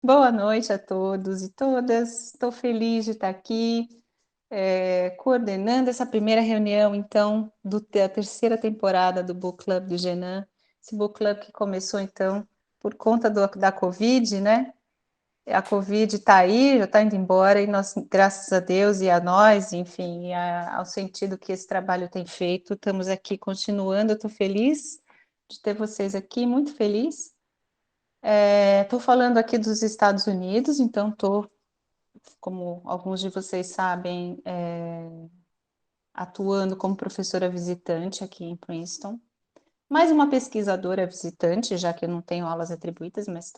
Boa noite a todos e todas. Estou feliz de estar aqui, coordenando essa primeira reunião, então, da terceira temporada do Book Club do Genan. Esse Book Club que começou, então, por conta da Covid, né? A Covid está aí, já está indo embora, e nós, graças a Deus e a nós, enfim, ao sentido que esse trabalho tem feito, estamos aqui continuando. Eu estou feliz de ter vocês aqui, muito feliz. Estou falando aqui dos Estados Unidos, então estou, como alguns de vocês sabem, atuando como professora visitante aqui em Princeton. Mais uma pesquisadora visitante, já que eu não tenho aulas atribuídas, mas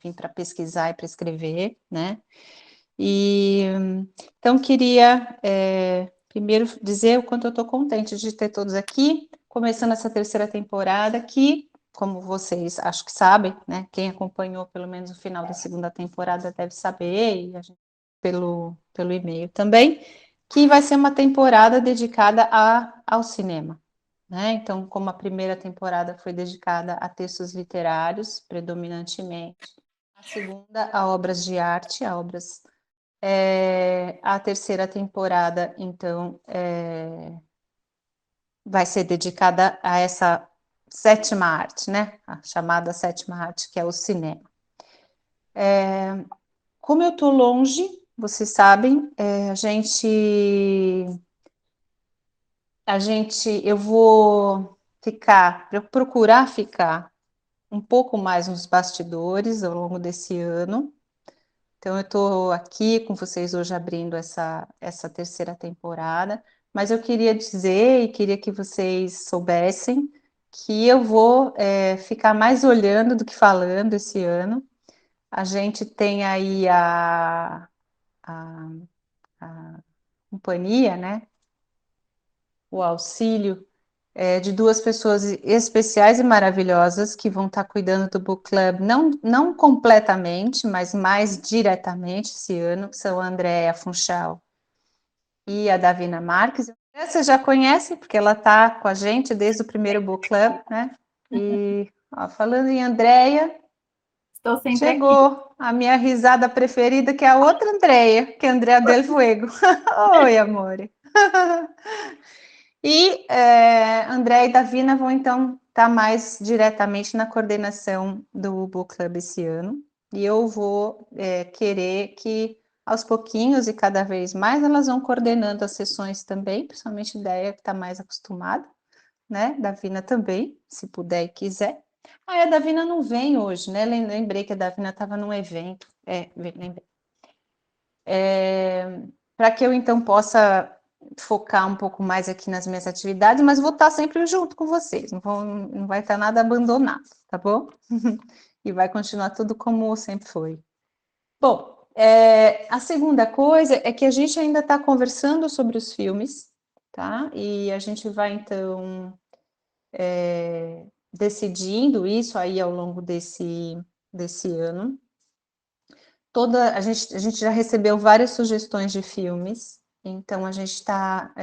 vim para pesquisar e para escrever, né? E então queria primeiro dizer o quanto eu estou contente de ter todos aqui, começando essa terceira temporada que, como vocês acho que sabem, né? Quem acompanhou pelo menos o final da segunda temporada deve saber, e a gente pelo e-mail também, que vai ser uma temporada dedicada ao cinema. Né? Então, como a primeira temporada foi dedicada a textos literários, predominantemente, a segunda a obras de arte, a obras a terceira temporada, então, vai ser dedicada a essa sétima arte, né? A chamada sétima arte, que é o cinema. Como eu estou longe, vocês sabem, eu vou procurar ficar um pouco mais nos bastidores ao longo desse ano. Então, eu estou aqui com vocês hoje abrindo essa terceira temporada, mas eu queria dizer e queria que vocês soubessem que eu vou ficar mais olhando do que falando esse ano. A gente tem aí a companhia, né? O auxílio de duas pessoas especiais e maravilhosas que vão estar cuidando do Book Club, não completamente, mas mais diretamente esse ano, que são a Andréa Funchal e a Davina Marques. Você já conhece, porque ela está com a gente desde o primeiro Book Club, né? E falando em Andréia, Estou sempre aqui. chegou a minha risada preferida, que é a outra Andréia, que é a Andréa Del Fuego. Oi, amore. E André e Davina vão, então, estar mais diretamente na coordenação do Book Club esse ano. E eu vou querer que, aos pouquinhos e cada vez mais, elas vão coordenando as sessões também, principalmente a ideia que está mais acostumada, né? Davina também, se puder e quiser. Ah, a Davina não vem hoje, né? Lembrei que a Davina estava num evento. Lembrei. Para que eu, então, possa focar um pouco mais aqui nas minhas atividades, mas vou estar sempre junto com vocês, não vai estar nada abandonado, tá bom? E vai continuar tudo como sempre foi. Bom, a segunda coisa é que a gente ainda está conversando sobre os filmes, tá? E a gente vai, então, decidindo isso aí ao longo desse ano. A gente já recebeu várias sugestões de filmes, então a gente está,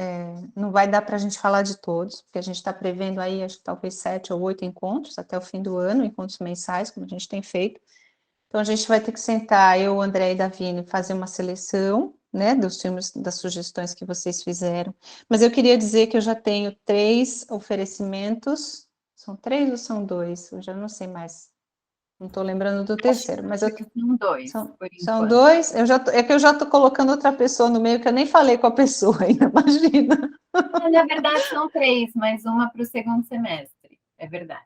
não vai dar para a gente falar de todos, porque a gente está prevendo aí, acho que talvez 7 ou 8 encontros até o fim do ano, encontros mensais, como a gente tem feito. Então a gente vai ter que sentar, eu, André e Davine, fazer uma seleção, né, dos filmes, das sugestões que vocês fizeram. Mas eu queria dizer que eu já tenho 3 oferecimentos, são 3 ou são 2? Eu já não sei mais, não estou lembrando do terceiro, mas Acho que são dois, por são enquanto. dois. É que eu já estou colocando outra pessoa no meio, que eu nem falei com a pessoa ainda, imagina. Na verdade, são três, mas uma para o segundo semestre. É verdade.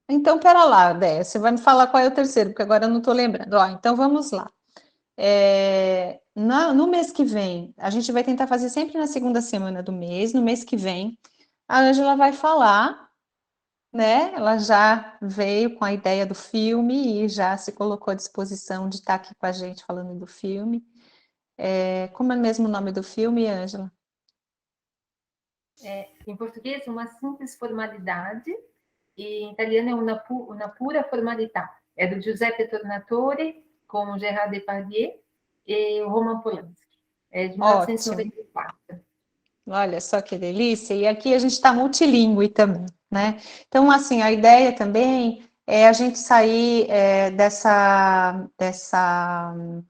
Então, pera lá, Déia, você vai me falar qual é o terceiro, porque agora eu não estou lembrando. Ó, então, vamos lá. No mês que vem, a gente vai tentar fazer sempre na segunda semana do mês. No mês que vem, a Ângela vai falar, né? Ela já veio com a ideia do filme e já se colocou à disposição de estar aqui com a gente falando do filme. Como é mesmo o nome do filme, Ângela? Em português, uma simples formalidade, e em italiano é una pura formalità. É do Giuseppe Tornatore, com Gérard Depardieu e o Roman Polanski. É de Ótimo. 1994. Olha só que delícia. E aqui a gente está multilingüe também, né? Então, assim, a ideia também é a gente sair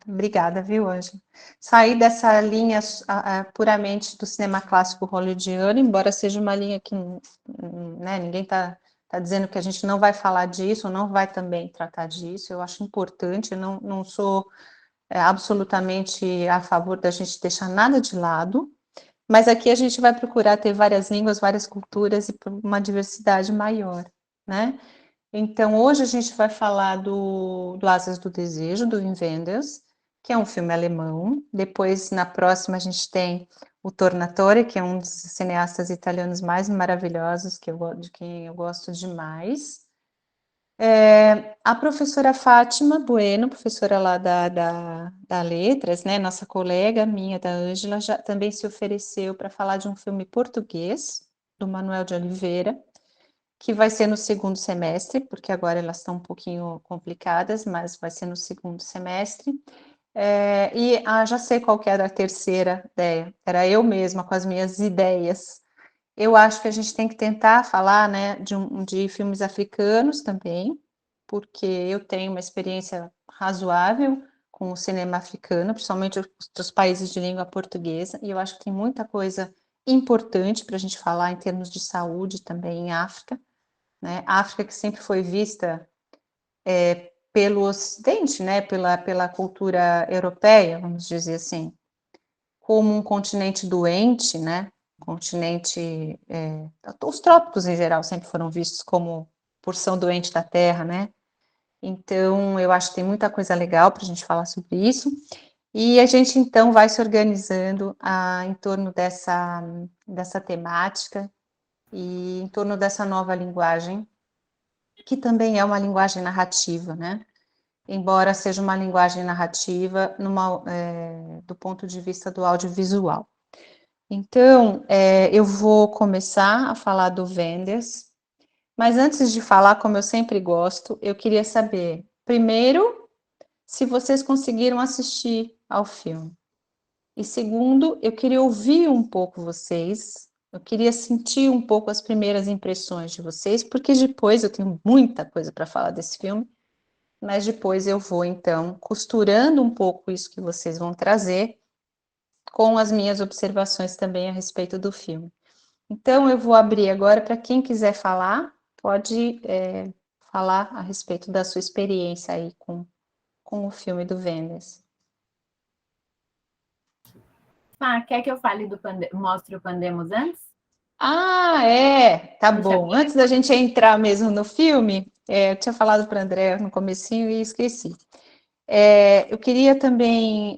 obrigada, viu, Ângela? Sair dessa linha puramente do cinema clássico hollywoodiano, embora seja uma linha que, né, ninguém está dizendo que a gente não vai falar disso, não vai também tratar disso, eu acho importante, eu não sou absolutamente a favor da gente deixar nada de lado, mas aqui a gente vai procurar ter várias línguas, várias culturas e uma diversidade maior, né? Então, hoje a gente vai falar do Asas do Desejo, do Wim Wenders, que é um filme alemão. Depois, na próxima, a gente tem o Tornatore, que é um dos cineastas italianos mais maravilhosos, de quem eu gosto demais. A professora Fátima Bueno, professora lá da Letras, né, nossa colega minha, da Ângela, já também se ofereceu para falar de um filme português, do Manuel de Oliveira, que vai ser no segundo semestre, porque agora elas estão um pouquinho complicadas, mas vai ser no segundo semestre. Já sei qual que era a terceira ideia, era eu mesma com as minhas ideias. Eu acho que a gente tem que tentar falar, né, de filmes africanos também, porque eu tenho uma experiência razoável com o cinema africano, principalmente dos países de língua portuguesa, e eu acho que tem muita coisa importante para a gente falar em termos de saúde também em África, né? A África que sempre foi vista pelo Ocidente, né, pela cultura europeia, vamos dizer assim, como um continente doente, né? Continente, os trópicos em geral sempre foram vistos como porção doente da Terra, né? Então, eu acho que tem muita coisa legal para a gente falar sobre isso. E a gente, então, vai se organizando em torno dessa temática e em torno dessa nova linguagem, que também é uma linguagem narrativa, né? Embora seja uma linguagem narrativa do ponto de vista do audiovisual. Então, eu vou começar a falar do Wenders, mas antes de falar, como eu sempre gosto, eu queria saber, primeiro, se vocês conseguiram assistir ao filme. E segundo, eu queria ouvir um pouco vocês, eu queria sentir um pouco as primeiras impressões de vocês, porque depois eu tenho muita coisa para falar desse filme, mas depois eu vou, então, costurando um pouco isso que vocês vão trazer com as minhas observações também a respeito do filme. Então, eu vou abrir agora para quem quiser falar, pode falar a respeito da sua experiência aí com o filme do Wenders. Quer que eu fale mostre o Pandemos antes? Tá Deixa bom. Antes da gente entrar mesmo no filme, eu tinha falado para a André no comecinho e esqueci. Eu queria também,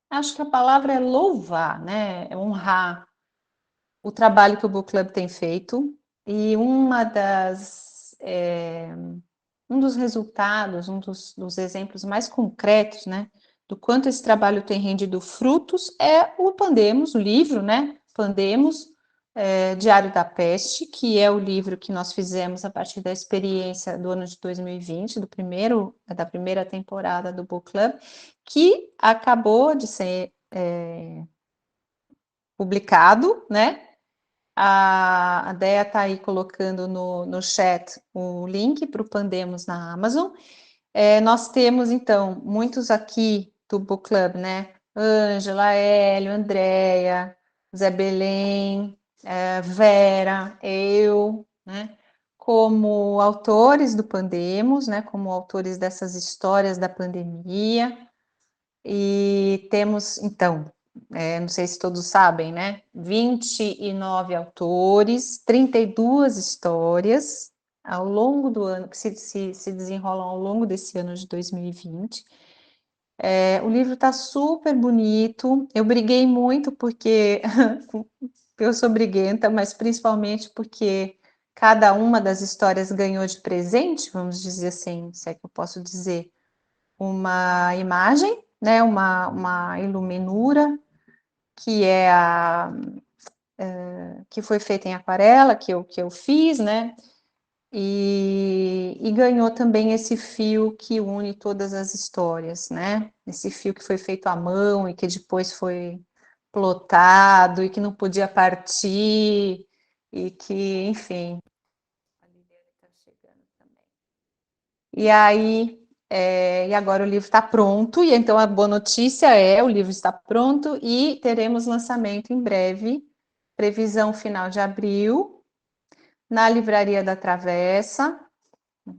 acho que a palavra é louvar, né? É honrar o trabalho que o Book Club tem feito e um dos resultados, dos exemplos mais concretos, né, do quanto esse trabalho tem rendido frutos é o Pandemos, o livro, né, Pandemos, Diário da Peste, que é o livro que nós fizemos a partir da experiência do ano de 2020, da primeira temporada do Book Club, que acabou de ser publicado, né? A Déia está aí colocando no chat o link para o Pandemos na Amazon. Nós temos, então, muitos aqui do Book Club, né? Ângela, Hélio, Andréia, Zé Belém, Vera, eu, né? Como autores do Pandemos, né? Como autores dessas histórias da pandemia. E temos, então, não sei se todos sabem, né? 29 autores, 32 histórias ao longo do ano, que se desenrolam ao longo desse ano de 2020. O livro está super bonito. Eu briguei muito porque eu sou briguenta, mas principalmente porque cada uma das histórias ganhou de presente, vamos dizer assim, se é que eu posso dizer, uma imagem, né, uma iluminura, que que foi feita em aquarela, que eu fiz, né, e ganhou também esse fio que une todas as histórias, né, esse fio que foi feito à mão e que depois foi plotado e que não podia partir, e que, enfim, a Liliane está chegando E aí, e agora o livro está pronto, e então a boa notícia é, o livro está pronto e teremos lançamento em breve, previsão final de abril, na Livraria da Travessa.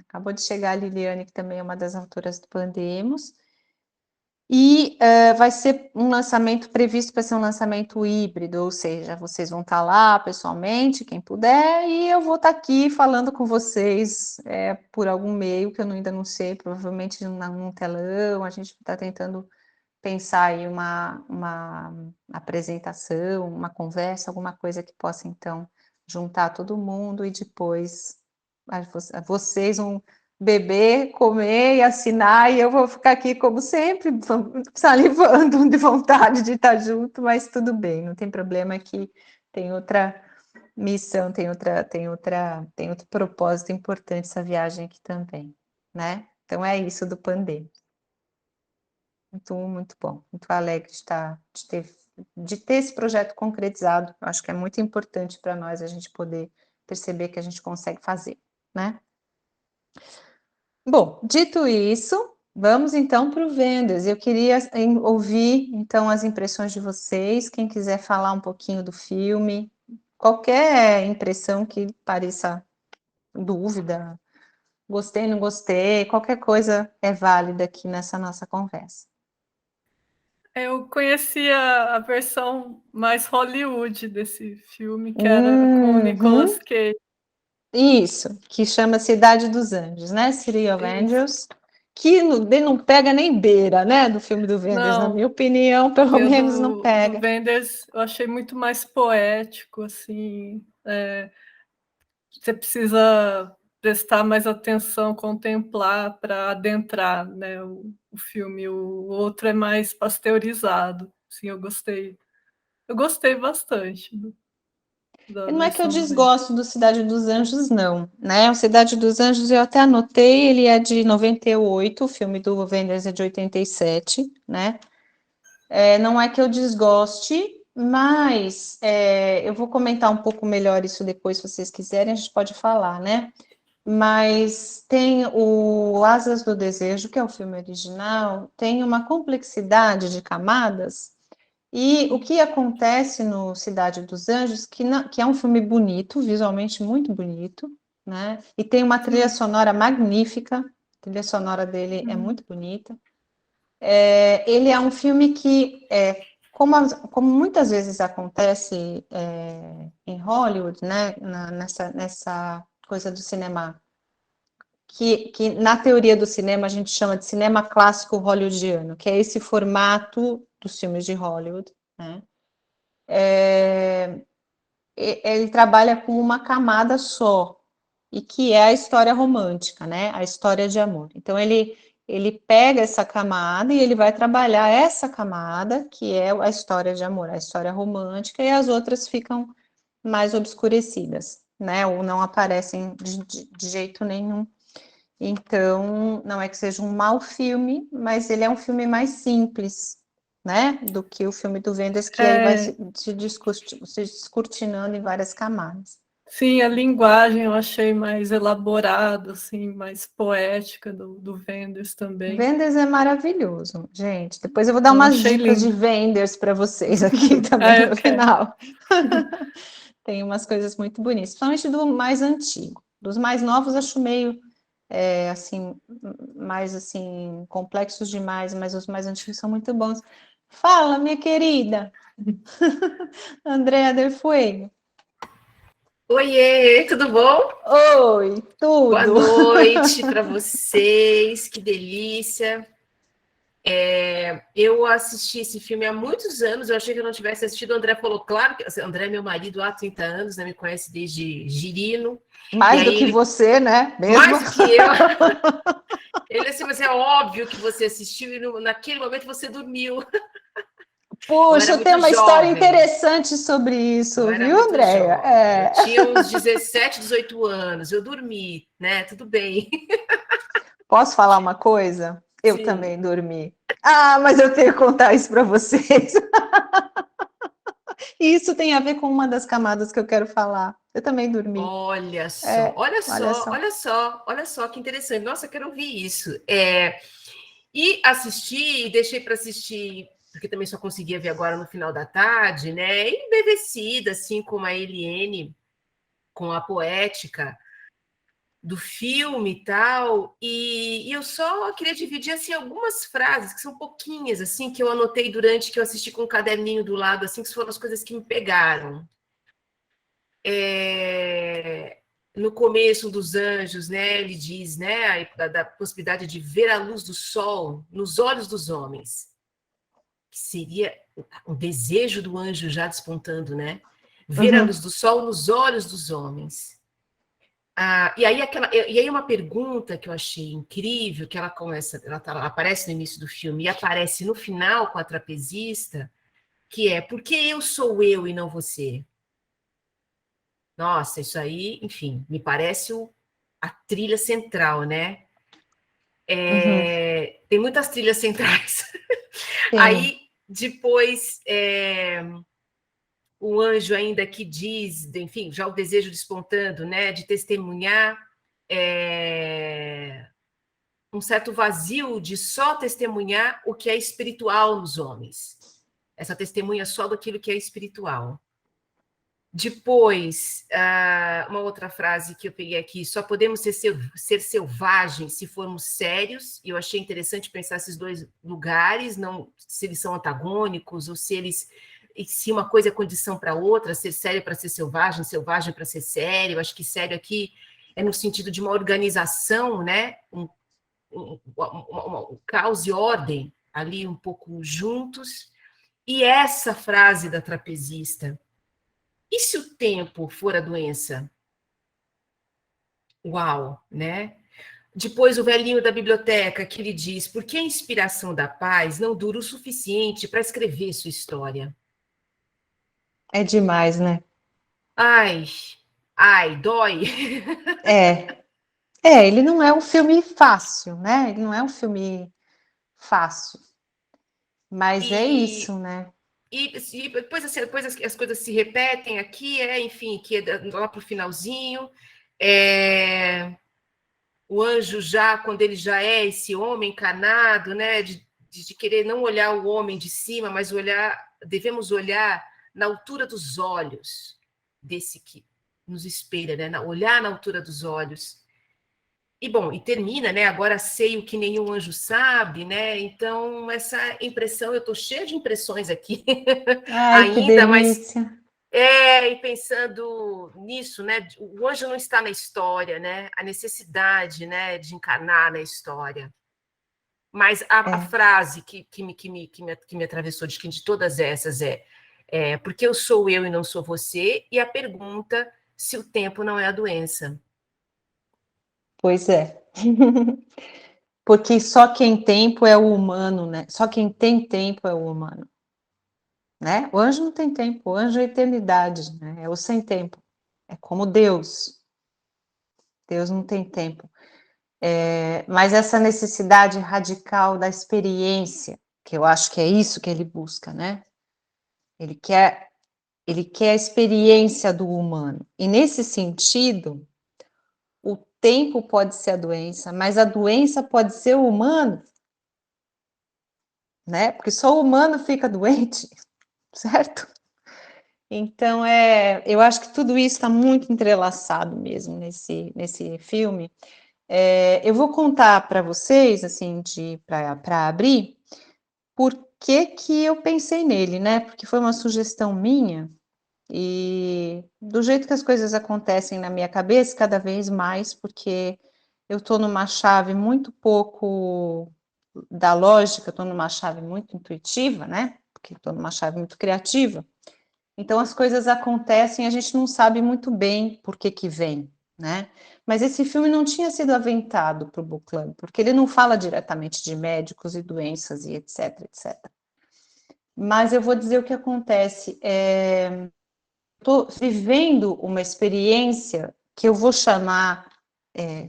Acabou de chegar a Liliane, que também é uma das autoras do Pandemos. E vai ser um lançamento previsto para ser um lançamento híbrido, ou seja, vocês vão estar lá pessoalmente, quem puder, e eu vou estar aqui falando com vocês por algum meio que eu ainda não sei, provavelmente num telão. A gente está tentando pensar aí uma apresentação, uma conversa, alguma coisa que possa, então, juntar todo mundo e depois vocês vão beber, comer e assinar, e eu vou ficar aqui, como sempre, salivando de vontade de estar junto, mas tudo bem, não tem problema, que tem outra missão, tem outro propósito importante essa viagem aqui também, né? Então é isso do Pandê. Muito, muito bom, muito alegre de ter esse projeto concretizado. Eu acho que é muito importante para nós a gente poder perceber que a gente consegue fazer, né? Bom, dito isso, vamos então para o Vendas. Eu queria ouvir então as impressões de vocês, quem quiser falar um pouquinho do filme, qualquer impressão que pareça dúvida, gostei, não gostei, qualquer coisa é válida aqui nessa nossa conversa. Eu conhecia a versão mais Hollywood desse filme, que era com o Nicolas Cage. Isso, que chama Cidade dos Anjos, né? City of Angels, que não pega nem beira, né? Do filme do Wenders, na minha opinião, pelo menos não pega. Do Wenders eu achei muito mais poético, assim. Você precisa prestar mais atenção, contemplar para adentrar, né, o filme. O outro é mais pasteurizado. Assim, eu gostei bastante. Não é que eu desgosto do Cidade dos Anjos, não, né? O Cidade dos Anjos eu até anotei, ele é de 98, o filme do Wenders é de 87, né? Não é que eu desgoste, mas eu vou comentar um pouco melhor isso depois, se vocês quiserem, a gente pode falar, né? Mas tem o Asas do Desejo, que é o filme original, tem uma complexidade de camadas. E o que acontece no Cidade dos Anjos, que é um filme bonito, visualmente muito bonito, né? E tem uma trilha sonora magnífica, a trilha sonora dele é muito bonita. Ele é um filme que, como muitas vezes acontece em Hollywood, né? Nessa coisa do cinema, que na teoria do cinema a gente chama de cinema clássico hollywoodiano, que é esse formato dos filmes de Hollywood, né? Ele trabalha com uma camada só, e que é a história romântica, né? A história de amor. Então, ele pega essa camada e ele vai trabalhar essa camada, que é a história de amor, a história romântica, e as outras ficam mais obscurecidas, né? Ou não aparecem de jeito nenhum. Então, não é que seja um mau filme, mas ele é um filme mais simples, né? Do que o filme do Wenders, que aí vai se descortinando em várias camadas. Sim, a linguagem eu achei mais elaborada, assim, mais poética do Wenders também. Wenders é maravilhoso, gente. Depois eu vou dar umas dicas de Wenders para vocês aqui também no final. Tem umas coisas muito bonitas, principalmente do mais antigo. Dos mais novos acho meio assim, mais assim, complexos demais, mas os mais antigos são muito bons. Fala, minha querida. Andréa Del Fuego. Oiê, tudo bom? Oi, tudo. Boa noite para vocês, que delícia. Eu assisti esse filme há muitos anos, eu achei que eu não tivesse assistido. O André falou, claro, que André é meu marido há 30 anos, né, me conhece desde girino. Mais do que você, né? Mesmo? Mais do que eu. Ele assim, mas é óbvio que você assistiu e naquele momento você dormiu. Puxa, eu tenho uma história interessante sobre isso, viu, Andréia? Eu tinha uns 17, 18 anos, eu dormi, né? Tudo bem. Posso falar uma coisa? Eu também dormi. Ah, mas eu tenho que contar isso para vocês. E isso tem a ver com uma das camadas que eu quero falar. Eu também dormi. Olha só, É, olha olha só, só. olha só, olha só que interessante. Nossa, eu quero ouvir isso. E assisti, deixei para assistir, porque também só conseguia ver agora no final da tarde, né? Embevecida, assim, com a Eliane, com a poética do filme e tal. E eu só queria dividir, assim, algumas frases, que são pouquinhas, assim, que eu anotei durante que eu assisti com um caderninho do lado, assim, que foram as coisas que me pegaram. No começo dos Anjos, né, ele diz, né, da possibilidade de ver a luz do sol nos olhos dos homens, que seria um desejo do anjo já despontando, né? Ver a luz do sol nos olhos dos homens. E aí uma pergunta que eu achei incrível, que ela começa, ela aparece no início do filme e aparece no final com a trapezista, que é: por que eu sou eu e não você? Nossa, isso aí, enfim, me parece a trilha central, né? Tem muitas trilhas centrais. Sim. Aí, depois, o anjo ainda que diz, enfim, já o desejo despontando, né, de testemunhar um certo vazio de só testemunhar o que é espiritual nos homens. Essa testemunha só daquilo que é espiritual. Depois, uma outra frase que eu peguei aqui: só podemos ser selvagens se formos sérios. E eu achei interessante pensar esses dois lugares, não se eles são antagônicos ou se uma coisa é condição para outra, ser sério para ser selvagem, selvagem para ser sério. Eu acho que sério aqui é no sentido de uma organização, né? Um caos e ordem ali um pouco juntos. E essa frase da trapezista: e se o tempo for a doença? Uau, né? Depois o velhinho da biblioteca que lhe diz: por que a inspiração da paz não dura o suficiente para escrever sua história? É demais, né? Ai, ai, dói. É. Ele não é um filme fácil, né? Ele não é um filme fácil. Mas é isso, E, né? e depois, assim, depois as coisas se repetem aqui, enfim, que lá para o finalzinho. O anjo já, quando ele já é esse homem encarnado, né, de querer não olhar o homem de cima, mas devemos olhar na altura dos olhos desse que nos espelha, né, olhar na altura dos olhos. E bom, e termina, né? Agora sei o que nenhum anjo sabe, né? Então, essa impressão, eu estou cheia de impressões aqui Ai, que ainda, mas delícia. e pensando nisso, né? O anjo não está na história, né? A necessidade, né, de encarnar na história. Mas a É. frase que me atravessou de todas essas porque eu sou eu e não sou você, e a pergunta se o tempo não é a doença. Pois é. Porque só quem tempo é o humano, né? Só quem tem tempo é o humano, né? O anjo não tem tempo, o anjo é eternidade, né? É o sem tempo. É como Deus. Deus não tem tempo. Mas essa necessidade radical da experiência, que eu acho que é isso que ele busca, né? Ele quer a experiência do humano. E nesse sentido, o tempo pode ser a doença, mas a doença pode ser o humano, né? Porque só o humano fica doente, certo? Então, eu acho que tudo isso está muito entrelaçado mesmo nesse filme. Eu vou contar para vocês, assim, para abrir, por que eu pensei nele, né? Porque foi uma sugestão minha, e do jeito que as coisas acontecem na minha cabeça, cada vez mais, porque eu estou numa chave muito pouco da lógica, estou numa chave muito intuitiva, né? Porque estou numa chave muito criativa. Então as coisas acontecem, a gente não sabe muito bem por que vem, né? Mas esse filme não tinha sido aventado para o Book Club, porque ele não fala diretamente de médicos e doenças e etc, etc. Mas eu vou dizer o que acontece. Estou vivendo uma experiência que eu vou chamar,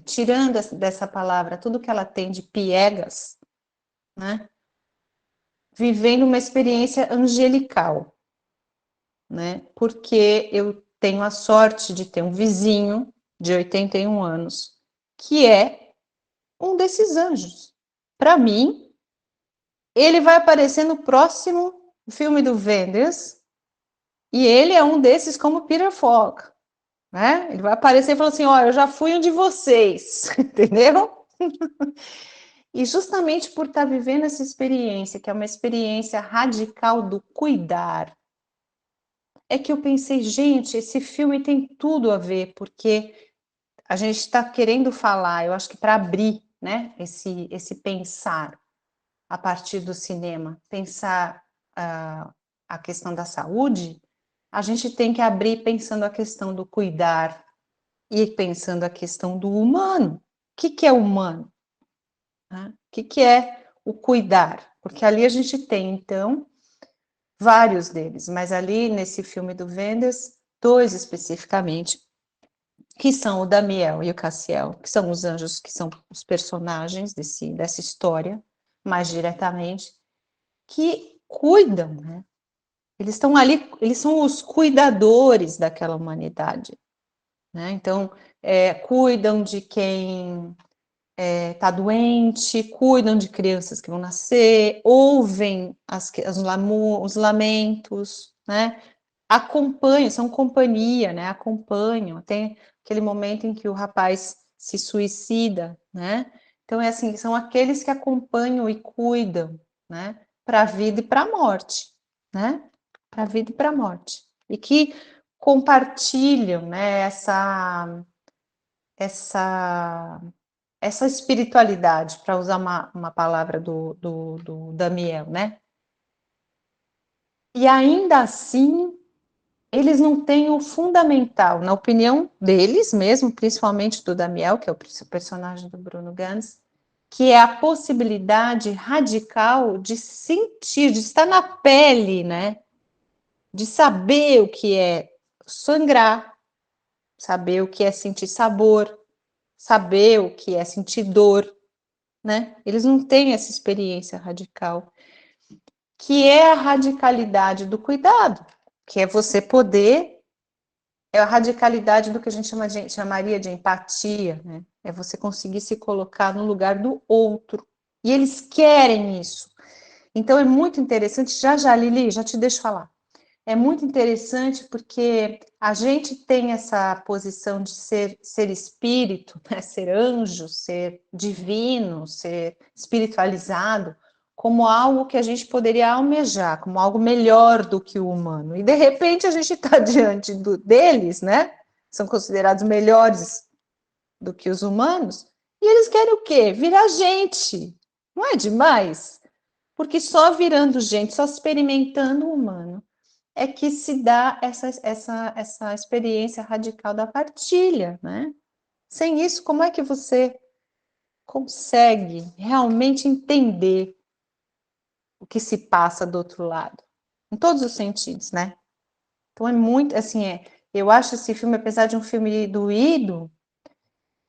tirando dessa palavra tudo que ela tem de piegas, né? Vivendo uma experiência angelical. né? Porque eu tenho a sorte de ter um vizinho de 81 anos que é um desses anjos. Para mim, ele vai aparecer no próximo filme do Wenders e ele é um desses como Peter Falk, né? Ele vai aparecer e falar assim, ó, eu já fui um de vocês, entendeu? E justamente por estar vivendo essa experiência, que é uma experiência radical do cuidar, é que eu pensei, gente, esse filme tem tudo a ver, porque a gente está querendo falar, eu acho que para abrir, né, esse pensar a partir do cinema, pensar a questão da saúde, a gente tem que abrir pensando a questão do cuidar e pensando a questão do humano. O que é humano? Né? O que é o cuidar? Porque ali a gente tem, então, vários deles, mas ali nesse filme do Wenders, 2 especificamente, que são o Damiel e o Cassiel, que são os anjos, que são os personagens dessa história, mais diretamente, que cuidam, né? Eles estão ali, eles são os cuidadores daquela humanidade, né? Então, cuidam de quem está doente, cuidam de crianças que vão nascer, ouvem os lamentos, né? Acompanham, são companhia, né? Acompanham. Tem aquele momento em que o rapaz se suicida, né? Então é assim, são aqueles que acompanham e cuidam, né? Para a vida e para a morte, né? Para a vida e para a morte. E que compartilham, né? Essa espiritualidade, para usar uma palavra do Damiel, né? E ainda assim, eles não têm o fundamental, na opinião deles mesmo, principalmente do Damiel, que é o personagem do Bruno Ganz, que é a possibilidade radical de sentir, de estar na pele, né? De saber o que é sangrar, saber o que é sentir sabor, saber o que é sentir dor, né? Eles não têm essa experiência radical, que é a radicalidade do cuidado, que é você poder, é a radicalidade do que a gente chamaria de empatia, né? É você conseguir se colocar no lugar do outro. E eles querem isso. Então é muito interessante, já, Lili, já te deixo falar. É muito interessante porque a gente tem essa posição de ser espírito, né? Ser anjo, ser divino, ser espiritualizado, como algo que a gente poderia almejar, como algo melhor do que o humano. E de repente a gente está diante deles, né? São considerados melhores do que os humanos, e eles querem o quê? Virar gente. Não é demais? Porque só virando gente, só experimentando o humano, é que se dá essa experiência radical da partilha, né? Sem isso, como é que você consegue realmente entender o que se passa do outro lado? Em todos os sentidos, né? Então é muito, assim, eu acho esse filme, apesar de um filme doído,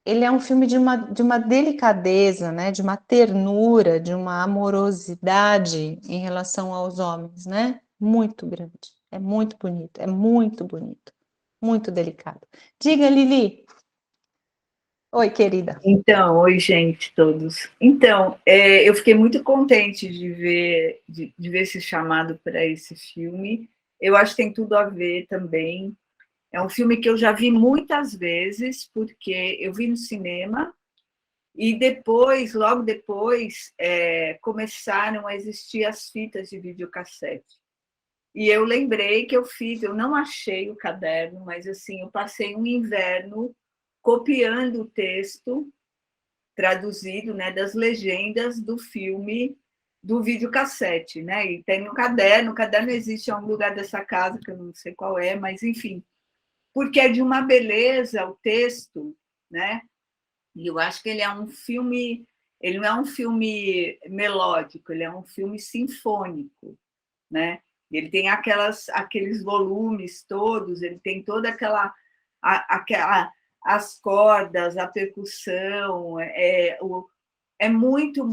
ele é um filme de uma delicadeza, né? De uma ternura, de uma amorosidade em relação aos homens, né? Muito grande. É muito bonito, muito delicado. Diga, Lili. Oi, querida. Então, oi, gente, todos. Então, eu fiquei muito contente de ver esse chamado para esse filme. Eu acho que tem tudo a ver também. É um filme que eu já vi muitas vezes, porque eu vi no cinema e depois, logo depois, começaram a existir as fitas de videocassete. E eu lembrei que eu não achei o caderno, mas assim, eu passei um inverno copiando o texto traduzido, né, das legendas do filme do videocassete, né? E tem o caderno existe em algum lugar dessa casa, que eu não sei qual é, mas enfim, porque é de uma beleza o texto, né? E eu acho que ele não é um filme melódico, ele é um filme sinfônico, né? Ele tem aqueles volumes todos, ele tem toda aquela as cordas, a percussão, é muito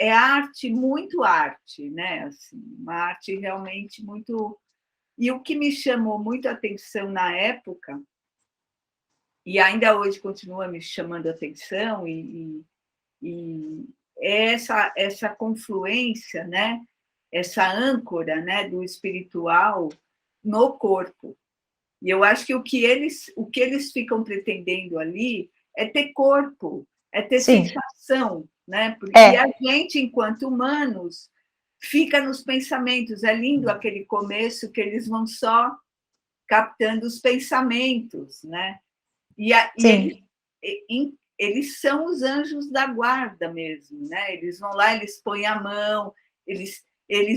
arte, muito arte, né? Assim, uma arte realmente muito E o que me chamou muito a atenção na época, e ainda hoje continua me chamando a atenção, e é essa confluência, né? Essa âncora, né, do espiritual no corpo. E eu acho que o que eles ficam pretendendo ali é ter corpo, é ter Sim. sensação, né? Porque É. a gente, enquanto humanos, fica nos pensamentos. É lindo aquele começo que eles vão só captando os pensamentos, né? E Sim. eles são os anjos da guarda mesmo, né? Eles vão lá, eles põem a mão, eles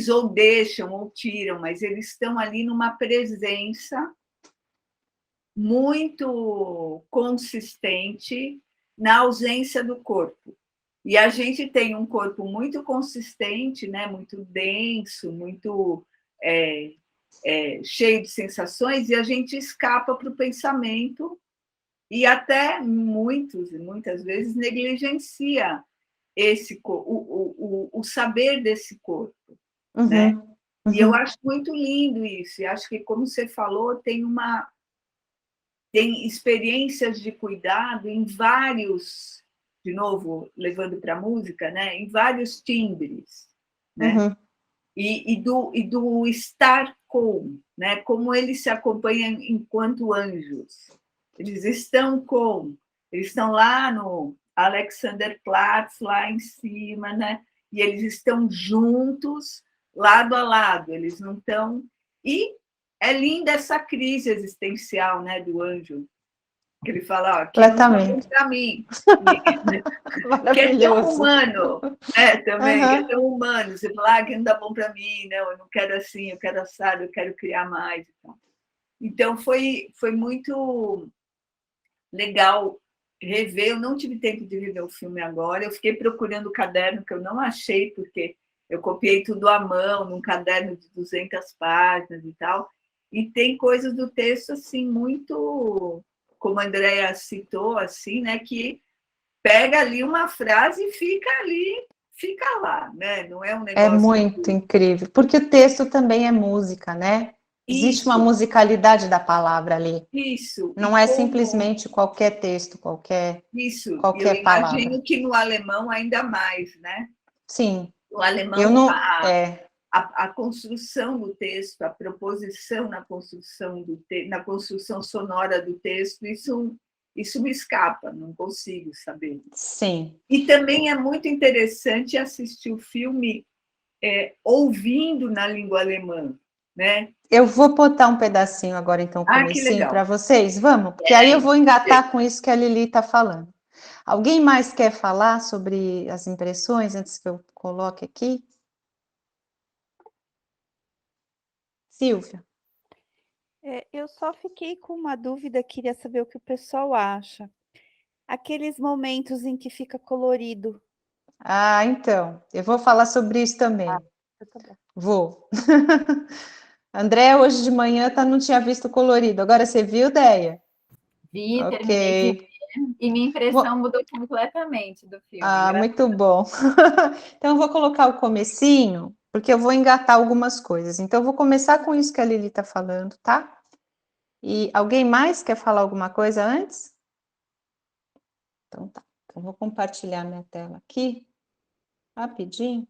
ou deixam ou tiram, mas eles estão ali numa presença muito consistente na ausência do corpo. E a gente tem um corpo muito consistente, né? Muito denso, muito cheio de sensações, e a gente escapa para o pensamento e até muitas vezes negligencia o saber desse corpo, né? Uhum. E eu Uhum. acho muito lindo isso, e acho que, como você falou, tem experiências de cuidado em vários, de novo, levando para a música, né? Em vários timbres, né? Uhum. E do estar com, né? Como eles se acompanham enquanto anjos. Eles estão lá no Alexanderplatz, lá em cima, né? E eles estão juntos, lado a lado, eles não estão. E é linda essa crise existencial, né, do anjo, que ele fala: ó, aqui não está bom Completamente. para mim. Que é tão Maravilhoso. humano, né, também, que é Uhum. tão humano. Você fala, que não dá bom para mim, não, eu não quero assim, eu quero assado, eu quero criar mais. Então, foi muito legal rever. Eu não tive tempo de rever o filme agora, eu fiquei procurando o caderno, que eu não achei, porque eu copiei tudo à mão, num caderno de 200 páginas e tal, e tem coisas do texto, assim, muito, como a Andrea citou, assim, né, que pega ali uma frase e fica lá, né? Não é um É negócio muito incrível, porque o texto também é música, né? Existe uma isso, musicalidade da palavra ali. isso, Não e é como simplesmente qualquer texto, isso, e eu qualquer palavra. imagino que no alemão ainda mais, né? Sim, O eu alemão, não. É, a construção do texto, a proposição na construção sonora do texto, isso me escapa, não consigo saber. sim. E também é muito interessante assistir o filme ouvindo na língua alemã, né? Eu vou botar um pedacinho agora, então, Que comecinho para legal. vocês, vamos? Porque aí eu vou engatar com isso que a Lili está falando. Alguém mais quer falar sobre as impressões antes que eu coloque aqui? Silvia? Eu só fiquei com uma dúvida, queria saber o que o pessoal acha. Aqueles momentos em que fica colorido. Ah, então, eu vou falar sobre isso também. Tá bom. Vou. André, hoje de manhã não tinha visto colorido. Agora você viu, Deia? Vi, terminei de Ok. ver, e minha impressão mudou completamente do filme. Muito bom. Então, eu vou colocar o comecinho, porque eu vou engatar algumas coisas. Então, eu vou começar com isso que a Lili está falando, tá? E alguém mais quer falar alguma coisa antes? Então, tá. Então, vou compartilhar minha tela aqui, rapidinho,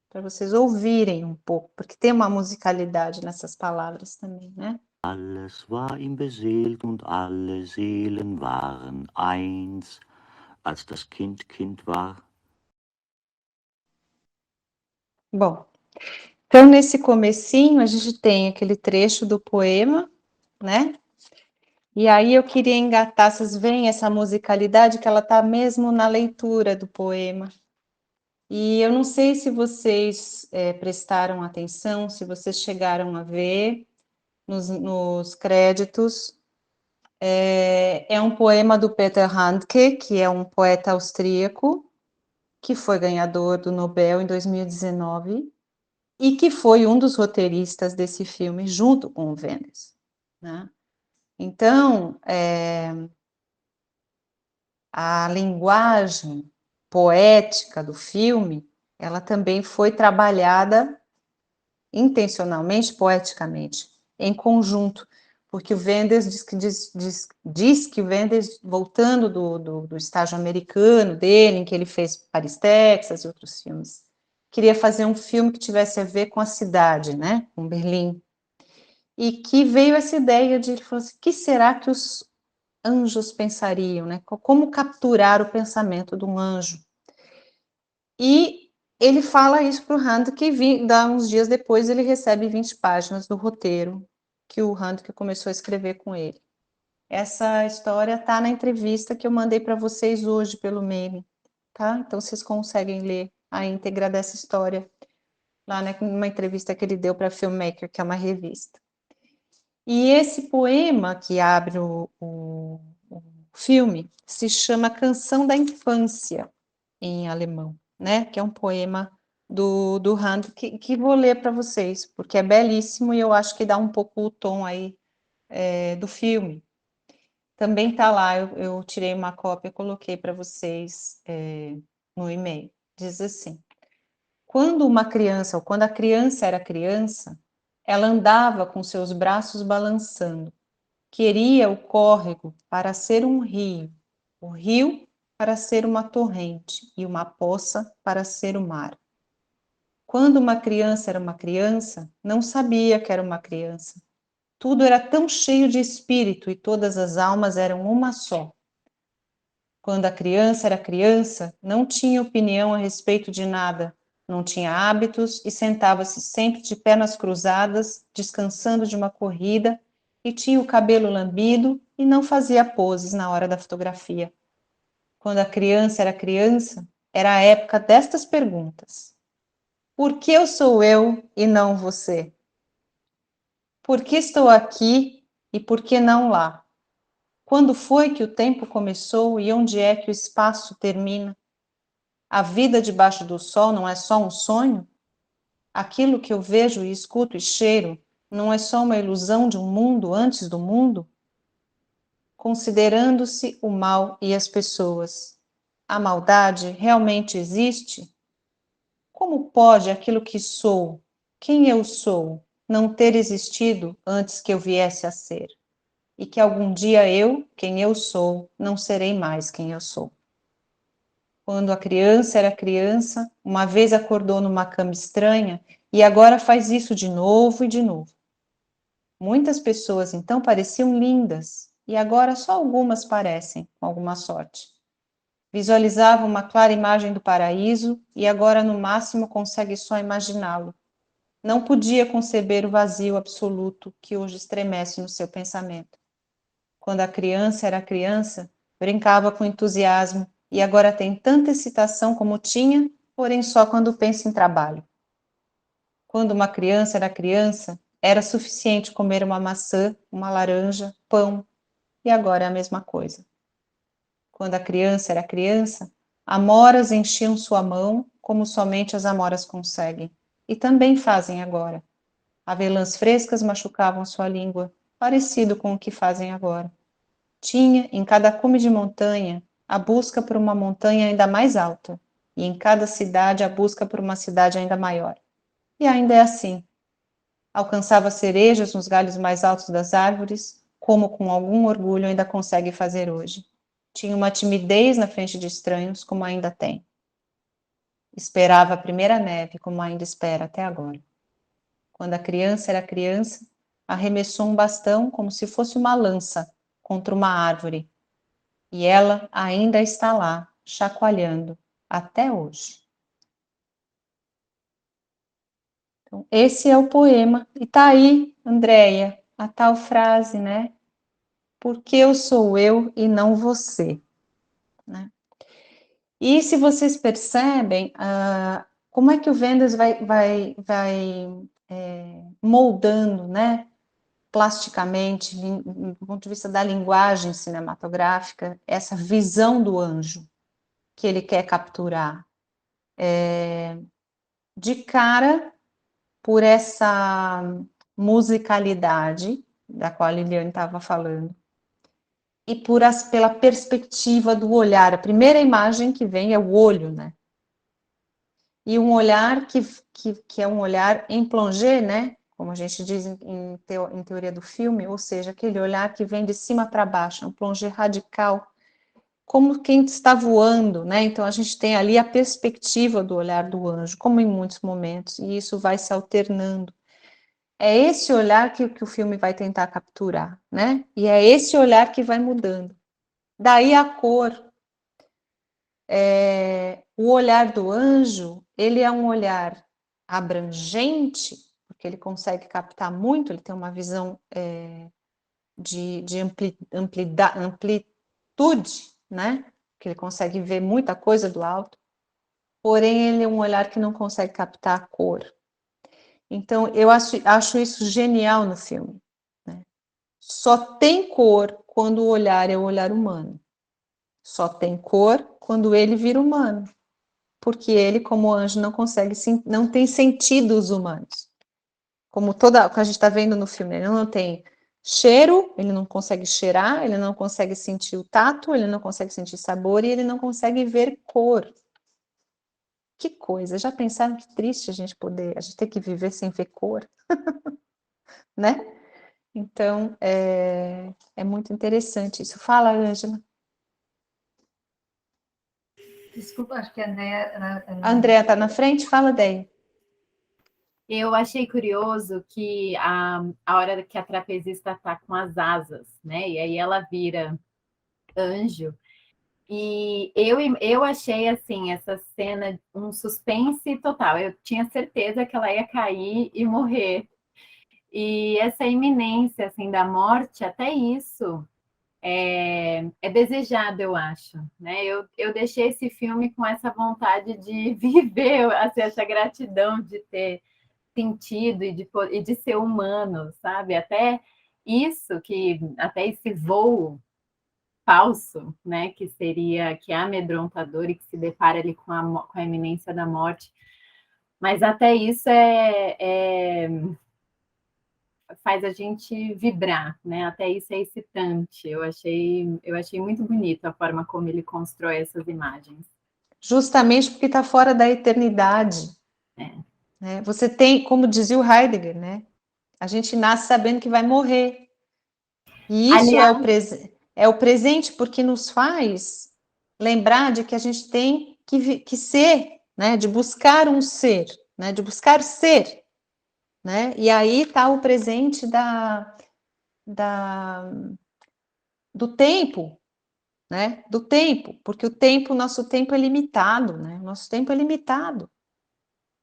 para vocês ouvirem um pouco, porque tem uma musicalidade nessas palavras também, né? Alles war ihm beseelt und alle Seelen waren eins, als das Kind Kind war. Bom, então nesse comecinho a gente tem aquele trecho do poema, né? E aí eu queria engatar, vocês veem essa musicalidade que ela tá mesmo na leitura do poema. E eu não sei se vocês prestaram atenção, se vocês chegaram a ver nos créditos. É um poema do Peter Handke, que é um poeta austríaco, que foi ganhador do Nobel em 2019 e que foi um dos roteiristas desse filme, junto com o Wenders, né? Então, a linguagem poética do filme, ela também foi trabalhada intencionalmente, poeticamente, em conjunto, porque o Wenders diz que o Wenders, voltando do estágio americano dele, em que ele fez Paris, Texas e outros filmes, queria fazer um filme que tivesse a ver com a cidade, né, com Berlim, e que veio essa ideia de, ele falou assim, o que será que os anjos pensariam, né, como capturar o pensamento de um anjo? E ele fala isso para o Handke, uns dias depois ele recebe 20 páginas do roteiro que o Handke começou a escrever com ele. Essa história está na entrevista que eu mandei para vocês hoje pelo mail, tá? Então vocês conseguem ler a íntegra dessa história lá numa entrevista que ele deu para a Filmmaker, que é uma revista. E esse poema que abre o filme se chama Canção da Infância, em alemão, né? Que é um poema do Handke, que vou ler para vocês, porque é belíssimo e eu acho que dá um pouco o tom aí do filme. Também está lá, eu tirei uma cópia e coloquei para vocês no e-mail. Diz assim: quando uma criança, ou quando a criança era criança, ela andava com seus braços balançando. Queria o córrego para ser um rio, o rio para ser uma torrente e uma poça para ser o mar. Quando uma criança era uma criança, não sabia que era uma criança. Tudo era tão cheio de espírito e todas as almas eram uma só. Quando a criança era criança, não tinha opinião a respeito de nada, não tinha hábitos e sentava-se sempre de pernas cruzadas, descansando de uma corrida, e tinha o cabelo lambido e não fazia poses na hora da fotografia. Quando a criança era a época destas perguntas. Por que eu sou eu e não você? Por que estou aqui e por que não lá? Quando foi que o tempo começou e onde é que o espaço termina? A vida debaixo do sol não é só um sonho? Aquilo que eu vejo e escuto e cheiro não é só uma ilusão de um mundo antes do mundo? Considerando-se o mal e as pessoas, a maldade realmente existe? Como pode aquilo que sou, quem eu sou, não ter existido antes que eu viesse a ser? E que algum dia eu, quem eu sou, não serei mais quem eu sou. Quando a criança era criança, uma vez acordou numa cama estranha e agora faz isso de novo e de novo. Muitas pessoas então pareciam lindas e agora só algumas parecem, com alguma sorte. Visualizava uma clara imagem do paraíso e agora no máximo consegue só imaginá-lo. Não podia conceber o vazio absoluto que hoje estremece no seu pensamento. Quando a criança era criança, brincava com entusiasmo e agora tem tanta excitação como tinha, porém só quando pensa em trabalho. Quando uma criança era criança, era suficiente comer uma maçã, uma laranja, pão, e agora é a mesma coisa. Quando a criança era criança, amoras enchiam sua mão como somente as amoras conseguem, e também fazem agora. Avelãs frescas machucavam sua língua, parecido com o que fazem agora. Tinha, em cada cume de montanha, a busca por uma montanha ainda mais alta, e em cada cidade a busca por uma cidade ainda maior. E ainda é assim. Alcançava cerejas nos galhos mais altos das árvores, como com algum orgulho ainda consegue fazer hoje. Tinha uma timidez na frente de estranhos, como ainda tem. Esperava a primeira neve, como ainda espera até agora. Quando a criança era criança, arremessou um bastão como se fosse uma lança contra uma árvore, e ela ainda está lá, chacoalhando, até hoje. Então, esse é o poema. E tá aí, Andréia, a tal frase, né? Porque eu sou eu e não você, né? E se vocês percebem, como é que o Wenders vai moldando, né? Plasticamente, do ponto de vista da linguagem cinematográfica, essa visão do anjo que ele quer capturar. De cara, por essa musicalidade da qual a Liliane estava falando, e pela perspectiva do olhar. A primeira imagem que vem é o olho, né? e um olhar que é um olhar em plongée, né? Como a gente diz em teoria do filme, ou seja, aquele olhar que vem de cima para baixo, um plongée radical, como quem está voando, né? Então a gente tem ali a perspectiva do olhar do anjo, como em muitos momentos, e isso vai se alternando. É esse olhar que o filme vai tentar capturar, né? E é esse olhar que vai mudando. Daí a cor. O olhar do anjo, ele é um olhar abrangente, porque ele consegue captar muito, ele tem uma visão de amplitude, né? Que ele consegue ver muita coisa do alto, porém ele é um olhar que não consegue captar a cor. Então, eu acho isso genial no filme, né? Só tem cor quando o olhar é o olhar humano. Só tem cor quando ele vira humano. Porque ele, como anjo, não tem sentidos humanos. Como o que a gente está vendo no filme, ele não tem cheiro, ele não consegue cheirar, ele não consegue sentir o tato, ele não consegue sentir sabor e ele não consegue ver cor. Que coisa, já pensaram que triste a gente ter que viver sem ver cor? Né? Então, é muito interessante isso. Fala, Ângela. Desculpa, acho que a Andrea... A Andrea está na frente? Fala, Deia. Eu achei curioso que a hora que a trapezista está com as asas, né? E aí ela vira anjo. E eu achei, assim, essa cena um suspense total. Eu tinha certeza que ela ia cair e morrer. E essa iminência, assim, da morte, até isso é desejado, eu acho, né? Eu deixei esse filme com essa vontade de viver, assim, essa gratidão de ter sentido e de ser humano, sabe? Até esse voo falso, né? Que é amedrontador e que se depara ali com a iminência da morte. Mas até isso faz a gente vibrar, né? Até isso é excitante. Eu achei muito bonito a forma como ele constrói essas imagens. Justamente porque está fora da eternidade. Né? Você tem, como dizia o Heidegger, né? A gente nasce sabendo que vai morrer. E isso é o presente porque nos faz lembrar de que a gente tem que ser, né? De buscar um ser, né? De buscar ser. Né? E aí está o presente do tempo, né? Do tempo, porque nosso tempo é limitado, né? Nosso tempo é limitado.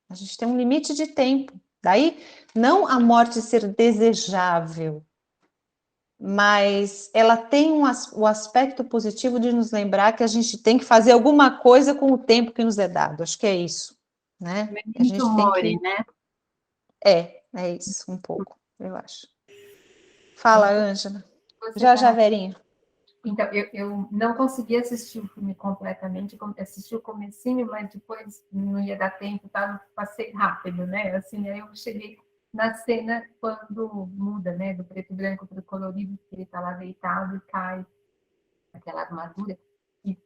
A gente tem um limite de tempo. Daí, não a morte ser desejável, mas ela tem o aspecto positivo de nos lembrar que a gente tem que fazer alguma coisa com o tempo que nos é dado. Acho que é isso, né? Que a gente tem que... né? É isso, um pouco, eu acho. Fala, Ângela. Já, Verinha. Então, eu não consegui assistir o filme completamente, assisti o comecinho, mas depois não ia dar tempo, tá? Passei rápido, né? Assim, aí eu cheguei na cena quando muda, né? Do preto e branco para o colorido, que ele está lá deitado e cai aquela armadura. E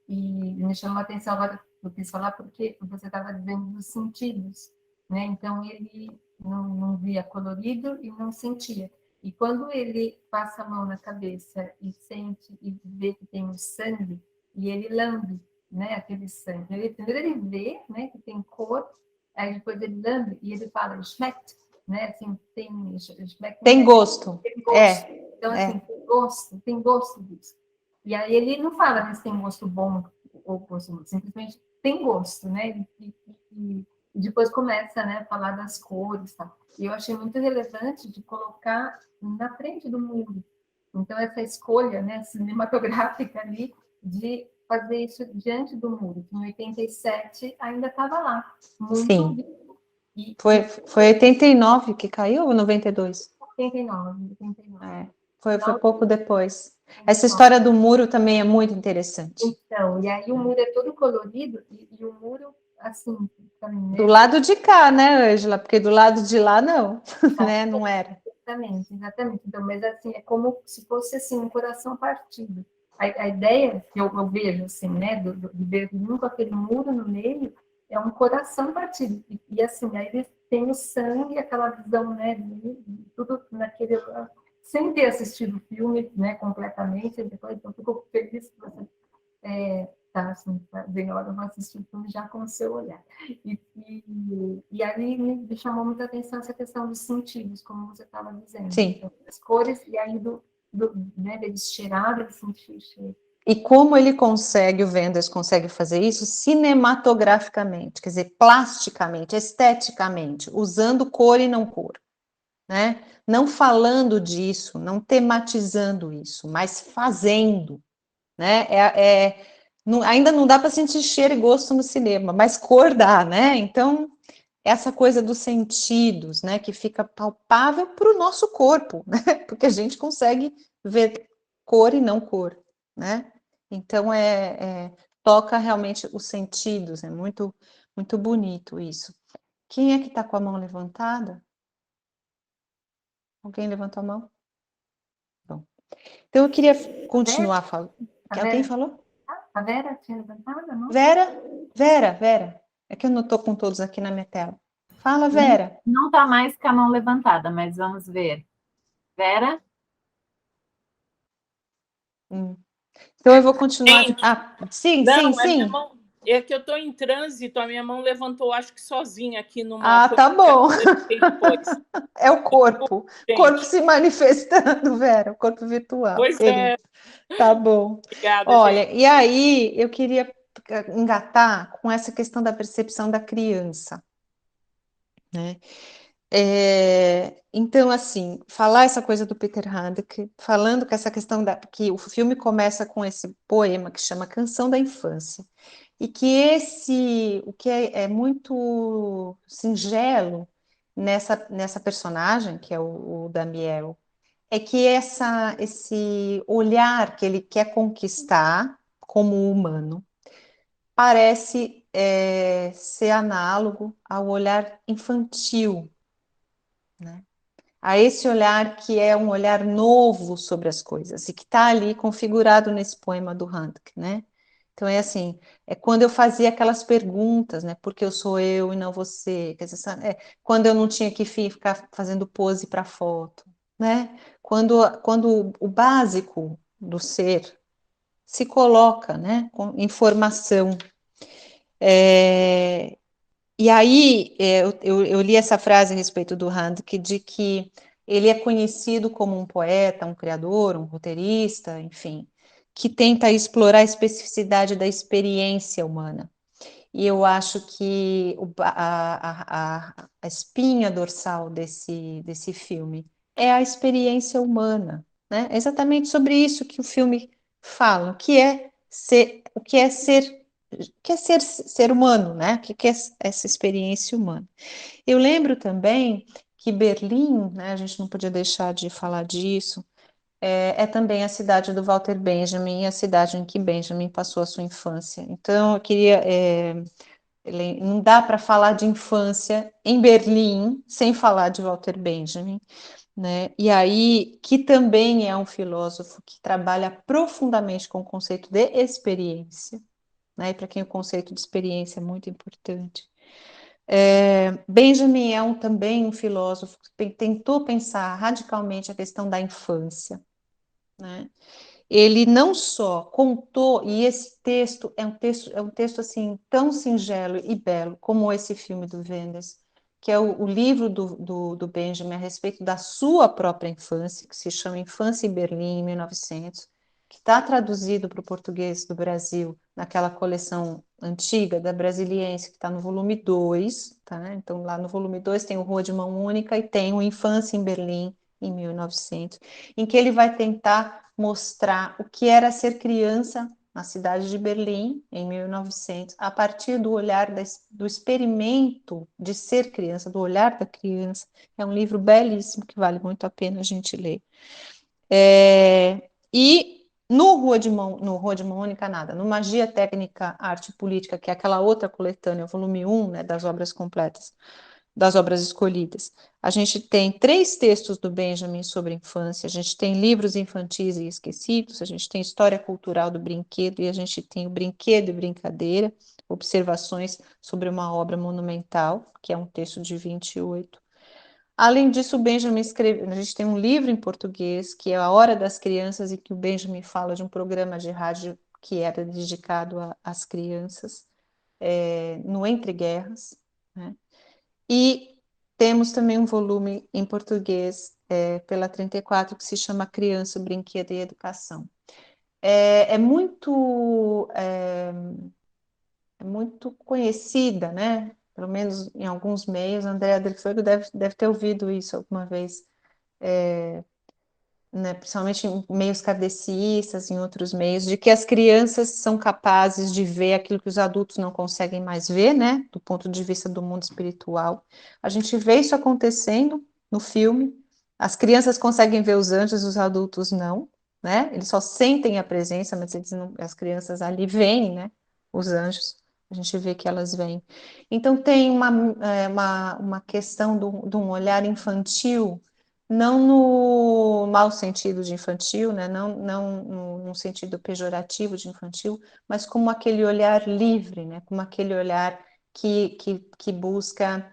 me chamou a atenção agora, eu quis falar porque você estava dizendo dos sentidos, né? Então, ele não via colorido e não sentia. E quando ele passa a mão na cabeça e sente e vê que tem o sangue, e ele lambe, né, aquele sangue. Primeiro ele vê, né, que tem cor, aí depois ele lambe e ele fala, schmeckt, né, assim, schmeckt, tem gosto. Tem gosto. Então, assim, tem gosto disso. E aí ele não fala se tem gosto bom ou gosto ruim, simplesmente tem gosto, né, e depois começa, né, a falar das cores, tá? E eu achei muito relevante de colocar na frente do muro. Então, essa escolha, né, cinematográfica ali, de fazer isso diante do muro, que em 87 ainda estava lá. Muito vivo. Foi 89 que caiu ou 92? 89. Foi pouco depois. Essa história do muro também é muito interessante. Então, e aí o muro é todo colorido, e o muro, assim... Também, né? Do lado de cá, né, Ângela? Porque do lado de lá, não, né? Não era. Exatamente. Então, mas assim, é como se fosse assim, um coração partido. A ideia que eu vejo, assim, né, de ver com aquele muro no meio, é um coração partido. E assim, aí ele tem o sangue, aquela visão, né, de tudo naquele... Sem ter assistido o filme, né, completamente, então fico feliz que você tá, assim, bem, hora eu vou assistir o filme já com o seu olhar. E ali me chamou muita atenção essa questão dos sentidos, como você estava dizendo. Sim. Então, as cores, e aí né, deles cheirar, eles sentir cheiro. E como ele consegue, o Wenders consegue fazer isso cinematograficamente, quer dizer, plasticamente, esteticamente, usando cor e não cor, né? Não falando disso, não tematizando isso, mas fazendo, né? Ainda não dá para sentir cheiro e gosto no cinema, mas cor dá, né? Então, essa coisa dos sentidos, né, que fica palpável para o nosso corpo, né? Porque a gente consegue ver cor e não cor, né? Então, toca realmente os sentidos, é muito, muito bonito isso. Quem é que está com a mão levantada? Alguém levantou a mão? Bom. Então, eu queria continuar falando. Alguém falou? A Vera tinha levantado, não? Vera. É que eu não estou com todos aqui na minha tela. Fala, Vera. Não está mais com a mão levantada, mas vamos ver. Vera? Então eu vou continuar. Gente, Sim. Minha mão, é que eu estou em trânsito, a minha mão levantou, acho que sozinha aqui numa. Tá bom. Depois. É o corpo. O corpo se manifestando, Vera, o corpo virtual. Pois é. Tá bom. Obrigada, Olha, gente. e aí eu queria engatar com essa questão da percepção da criança, né? Então, assim, falar essa coisa do Peter Handke, falando com essa questão que o filme começa com esse poema que chama Canção da Infância, e que o que é muito singelo nessa personagem, que é o Damiel, é que esse olhar que ele quer conquistar como humano parece ser análogo ao olhar infantil, né? A esse olhar que é um olhar novo sobre as coisas e que está ali configurado nesse poema do Handke, né? Então é assim, é quando eu fazia aquelas perguntas, né? Porque eu sou eu e não você, quer dizer, quando eu não tinha que ficar fazendo pose para foto, né? Quando o básico do ser se coloca, né? Com informação. E aí, eu li essa frase a respeito do Handke, de que ele é conhecido como um poeta, um criador, um roteirista, enfim, que tenta explorar a especificidade da experiência humana. E eu acho que a espinha dorsal desse filme é a experiência humana, né? É exatamente sobre isso que o filme fala, o que é ser humano, né? O que é essa experiência humana. Eu lembro também que Berlim, né, a gente não podia deixar de falar disso, é também a cidade do Walter Benjamin, a cidade em que Benjamin passou a sua infância. Então, eu queria... não dá para falar de infância em Berlim sem falar de Walter Benjamin, né? E aí, que também é um filósofo que trabalha profundamente com o conceito de experiência, né? E para quem o conceito de experiência é muito importante. Benjamin é também um filósofo que tentou pensar radicalmente a questão da infância, né? Ele não só contou, e esse texto é um texto assim tão singelo e belo como esse filme do Wenders, que é o livro do Benjamin a respeito da sua própria infância, que se chama Infância em Berlim, em 1900, que está traduzido para o português do Brasil naquela coleção antiga da Brasiliense, que está no volume 2, tá? Então, lá no volume 2 tem o Rua de Mão Única e tem o Infância em Berlim, em 1900, em que ele vai tentar mostrar o que era ser criança na cidade de Berlim, em 1900, a partir do olhar do experimento de ser criança, do olhar da criança. É um livro belíssimo que vale muito a pena a gente ler. E no Rua de Mão Única, nada. No Magia Técnica, Arte e Política, que é aquela outra coletânea, volume 1, né, das obras completas, das obras escolhidas. A gente tem 3 textos do Benjamin sobre infância, a gente tem livros infantis e esquecidos, a gente tem história cultural do brinquedo, e a gente tem o brinquedo e brincadeira, Observações sobre uma obra monumental, que é um texto de 28. Além disso, o Benjamin escreveu, a gente tem um livro em português, que é A Hora das Crianças, e que o Benjamin fala de um programa de rádio que era dedicado às crianças, no Entre Guerras, né? E temos também um volume em português, pela 34, que se chama Criança, Brinquedo e Educação. É muito conhecida, né? Pelo menos em alguns meios. Andrea Del Fuego deve ter ouvido isso alguma vez, né? Principalmente em meios kardecistas, em outros meios, de que as crianças são capazes de ver aquilo que os adultos não conseguem mais ver, né? Do ponto de vista do mundo espiritual. A gente vê isso acontecendo no filme. As crianças conseguem ver os anjos, os adultos não, né? Eles só sentem a presença, mas as crianças ali veem, né? Os anjos. A gente vê que elas vêm. Então tem uma questão de um olhar infantil, não no mau sentido de infantil, né? Não no sentido pejorativo de infantil, mas como aquele olhar livre, né? Como aquele olhar que busca,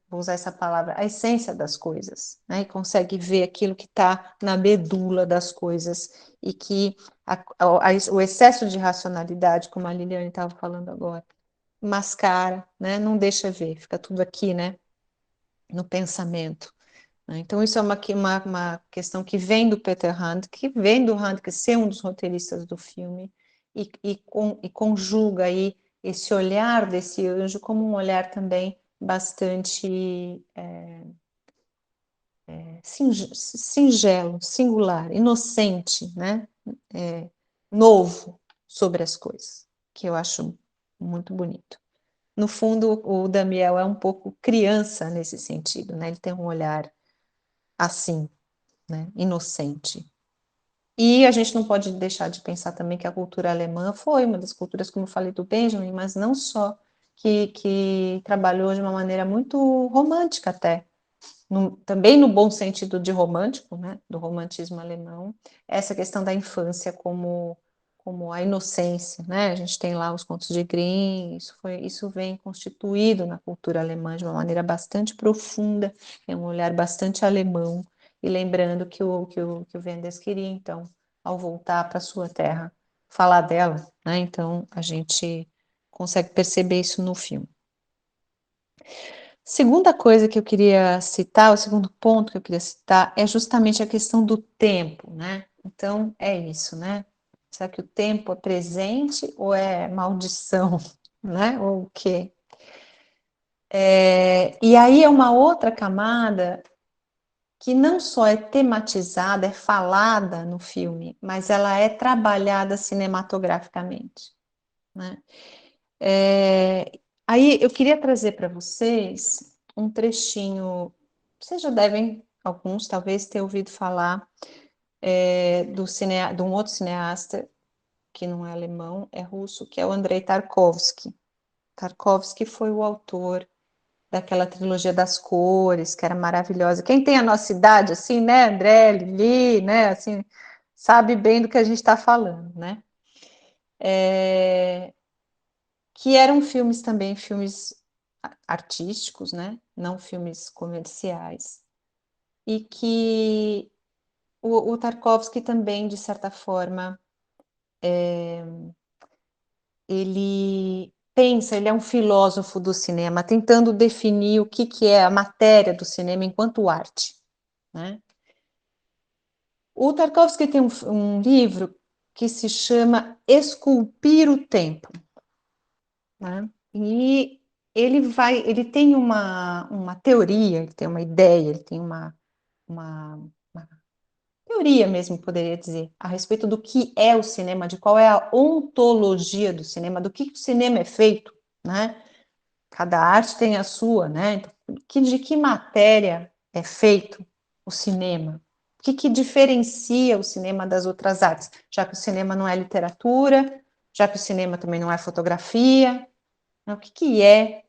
vou usar essa palavra, a essência das coisas, né? E consegue ver aquilo que está na medula das coisas, e que o excesso de racionalidade, como a Liliane estava falando agora, mascara, né? Não deixa ver, fica tudo aqui, né? No pensamento. Então, isso é uma questão que vem do Peter Handke, vem do Handke ser um dos roteiristas do filme, e conjuga aí esse olhar desse anjo como um olhar também bastante singelo, singular, inocente, né? Novo sobre as coisas, que eu acho muito bonito. No fundo, o Damiel é um pouco criança nesse sentido, né? Ele tem um olhar assim, né, inocente. E a gente não pode deixar de pensar também que a cultura alemã foi uma das culturas, como eu falei, do Benjamin, mas não só, que trabalhou de uma maneira muito romântica até, também no bom sentido de romântico, né, do romantismo alemão, essa questão da infância como a inocência, né? A gente tem lá os contos de Grimm, isso vem constituído na cultura alemã de uma maneira bastante profunda, é um olhar bastante alemão, e lembrando que o Wenders queria, então, ao voltar para sua terra, falar dela, né? Então, a gente consegue perceber isso no filme. Segunda coisa que eu queria citar, o segundo ponto que eu queria citar, é justamente a questão do tempo, né? Então, é isso, né? Será que o tempo é presente ou é maldição, né? Ou o quê? E aí é uma outra camada que não só é tematizada, é falada no filme, mas ela é trabalhada cinematograficamente, né? Aí eu queria trazer para vocês um trechinho, vocês já devem, alguns talvez, ter ouvido falar de um outro cineasta, que não é alemão, é russo, que é o Andrei Tarkovsky. Tarkovsky foi o autor daquela trilogia das cores, que era maravilhosa. Quem tem a nossa idade, assim, né, André, Lili, né, assim, sabe bem do que a gente está falando, né? Que eram filmes também, filmes artísticos, né? Não filmes comerciais. E que o Tarkovsky também, de certa forma, ele pensa, ele é um filósofo do cinema, tentando definir o que é a matéria do cinema enquanto arte, né? O Tarkovsky tem um livro que se chama Esculpir o Tempo, né? E ele tem uma teoria, ele tem uma ideia, ele tem uma teoria mesmo, poderia dizer, a respeito do que é o cinema, de qual é a ontologia do cinema, do que o cinema é feito, né? Cada arte tem a sua, né? Então, de que matéria é feito o cinema? O que diferencia o cinema das outras artes? Já que o cinema não é literatura, já que o cinema também não é fotografia, né? O que é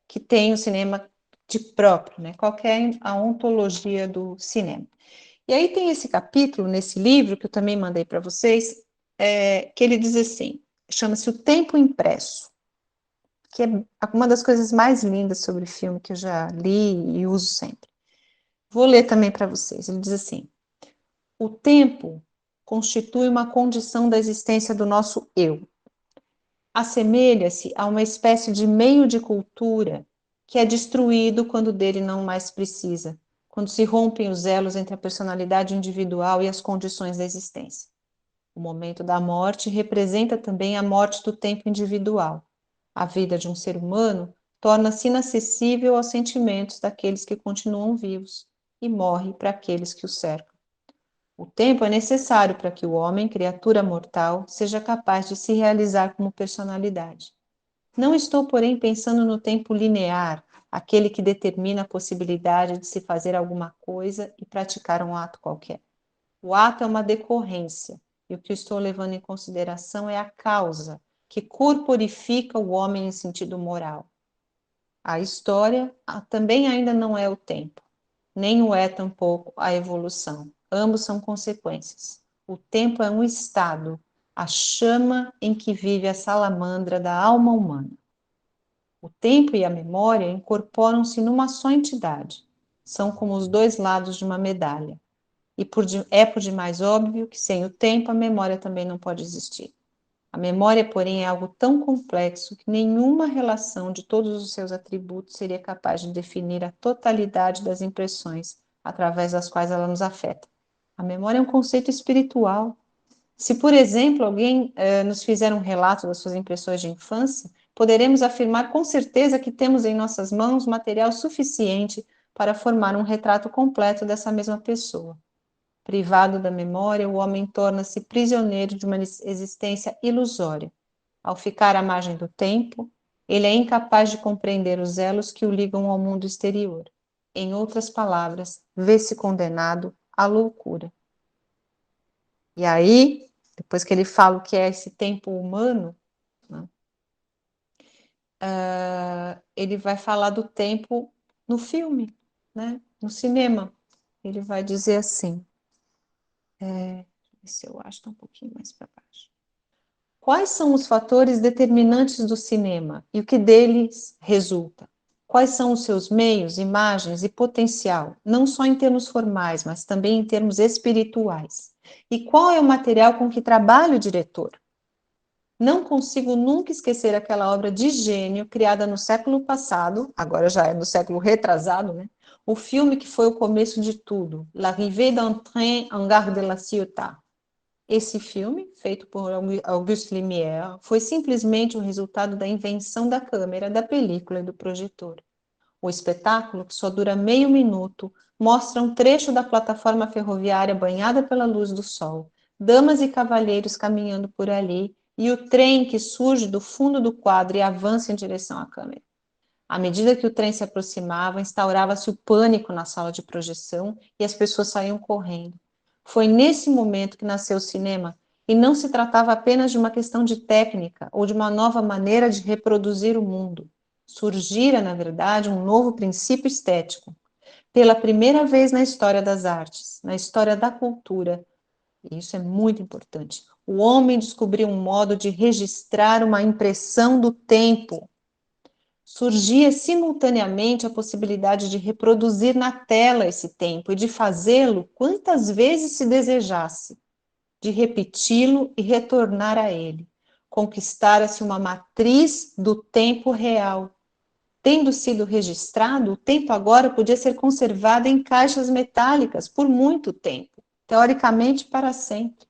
que tem o cinema de próprio, né? Qual que é a ontologia do cinema? E aí tem esse capítulo nesse livro, que eu também mandei para vocês, que ele diz assim, chama-se O Tempo Impresso, que é uma das coisas mais lindas sobre o filme que eu já li e uso sempre. Vou ler também para vocês. Ele diz assim: o tempo constitui uma condição da existência do nosso eu. Assemelha-se a uma espécie de meio de cultura que é destruído quando dele não mais precisa, quando se rompem os elos entre a personalidade individual e as condições da existência. O momento da morte representa também a morte do tempo individual. A vida de um ser humano torna-se inacessível aos sentimentos daqueles que continuam vivos e morre para aqueles que o cercam. O tempo é necessário para que o homem, criatura mortal, seja capaz de se realizar como personalidade. Não estou, porém, pensando no tempo linear, aquele que determina a possibilidade de se fazer alguma coisa e praticar um ato qualquer. O ato é uma decorrência, e o que estou levando em consideração é a causa, que corporifica o homem em sentido moral. A história também ainda não é o tempo, nem o é tampouco a evolução. Ambos são consequências. O tempo é um estado, a chama em que vive a salamandra da alma humana. O tempo e a memória incorporam-se numa só entidade. São como os dois lados de uma medalha. E é por demais óbvio que sem o tempo a memória também não pode existir. A memória, porém, é algo tão complexo que nenhuma relação de todos os seus atributos seria capaz de definir a totalidade das impressões através das quais ela nos afeta. A memória é um conceito espiritual. Se, por exemplo, alguém nos fizer um relato das suas impressões de infância, poderemos afirmar com certeza que temos em nossas mãos material suficiente para formar um retrato completo dessa mesma pessoa. Privado da memória, o homem torna-se prisioneiro de uma existência ilusória. Ao ficar à margem do tempo, ele é incapaz de compreender os elos que o ligam ao mundo exterior. Em outras palavras, vê-se condenado à loucura. E aí, depois que ele fala o que é esse tempo humano, né, ele vai falar do tempo no filme, né, no cinema. Ele vai dizer assim, deixa eu ver se eu acho, está um pouquinho mais para baixo. Quais são os fatores determinantes do cinema e o que deles resulta? Quais são os seus meios, imagens e potencial, não só em termos formais, mas também em termos espirituais? E qual é o material com que trabalha o diretor? Não consigo nunca esquecer aquela obra de gênio criada no século passado, agora já é no século retrasado, né? O filme que foi o começo de tudo, L'Arrivée d'un train en gare de la Ciotat. Esse filme, feito por Auguste Lumière, foi simplesmente o resultado da invenção da câmera, da película e do projetor. O espetáculo, que só dura meio minuto, mostra um trecho da plataforma ferroviária banhada pela luz do sol, damas e cavalheiros caminhando por ali, e o trem que surge do fundo do quadro e avança em direção à câmera. À medida que o trem se aproximava, instaurava-se o pânico na sala de projeção e as pessoas saíam correndo. Foi nesse momento que nasceu o cinema, e não se tratava apenas de uma questão de técnica ou de uma nova maneira de reproduzir o mundo. Surgira, na verdade, um novo princípio estético. Pela primeira vez na história das artes, na história da cultura, e isso é muito importante, o homem descobriu um modo de registrar uma impressão do tempo. Surgia simultaneamente a possibilidade de reproduzir na tela esse tempo e de fazê-lo quantas vezes se desejasse, de repeti-lo e retornar a ele. Conquistara-se uma matriz do tempo real. Tendo sido registrado, o tempo agora podia ser conservado em caixas metálicas por muito tempo, teoricamente para sempre.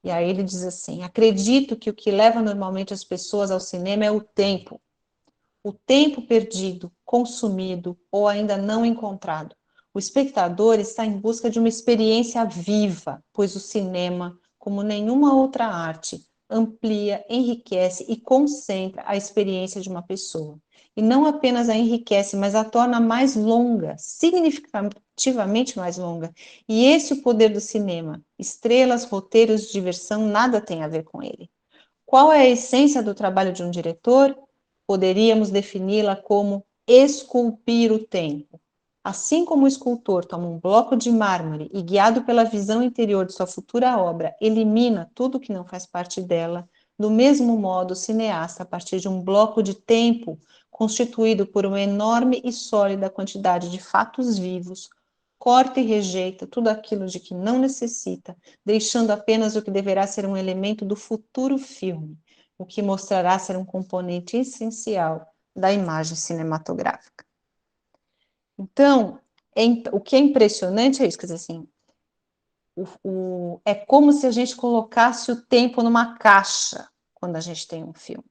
E aí ele diz assim: acredito que o que leva normalmente as pessoas ao cinema é o tempo perdido, consumido ou ainda não encontrado. O espectador está em busca de uma experiência viva, pois o cinema, como nenhuma outra arte, amplia, enriquece e concentra a experiência de uma pessoa. E não apenas a enriquece, mas a torna mais longa, significativamente mais longa. E esse é o poder do cinema. Estrelas, roteiros de diversão, nada tem a ver com ele. Qual é a essência do trabalho de um diretor? Poderíamos defini-la como esculpir o tempo. Assim como o escultor toma um bloco de mármore e, guiado pela visão interior de sua futura obra, elimina tudo que não faz parte dela, Do mesmo modo, o cineasta, a partir de um bloco de tempo constituído por uma enorme e sólida quantidade de fatos vivos, corta e rejeita tudo aquilo de que não necessita, deixando apenas o que deverá ser um elemento do futuro filme, o que mostrará ser um componente essencial da imagem cinematográfica. Então, o que é impressionante é isso, quer dizer assim, é como se a gente colocasse o tempo numa caixa quando a gente tem um filme.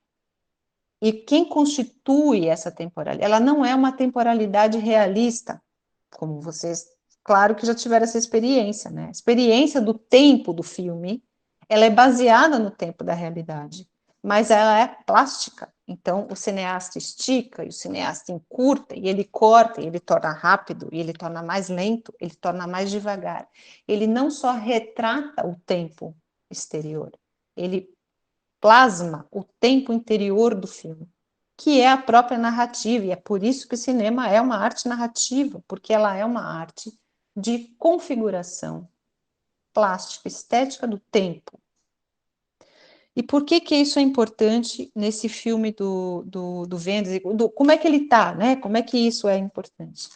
E quem constitui essa temporalidade? Ela não é uma temporalidade realista, como vocês, claro que já tiveram essa experiência, né? A experiência do tempo do filme, ela é baseada no tempo da realidade, mas ela é plástica. Então, o cineasta estica, e o cineasta encurta, e ele corta, e ele torna rápido, e ele torna mais lento, ele torna mais devagar. Ele não só retrata o tempo exterior, ele plasma o tempo interior do filme, que é a própria narrativa, e é por isso que o cinema é uma arte narrativa, porque ela é uma arte de configuração plástica, estética do tempo. E por que isso é importante nesse filme do Wenders? Como é que ele está, né? Como é que isso é importante?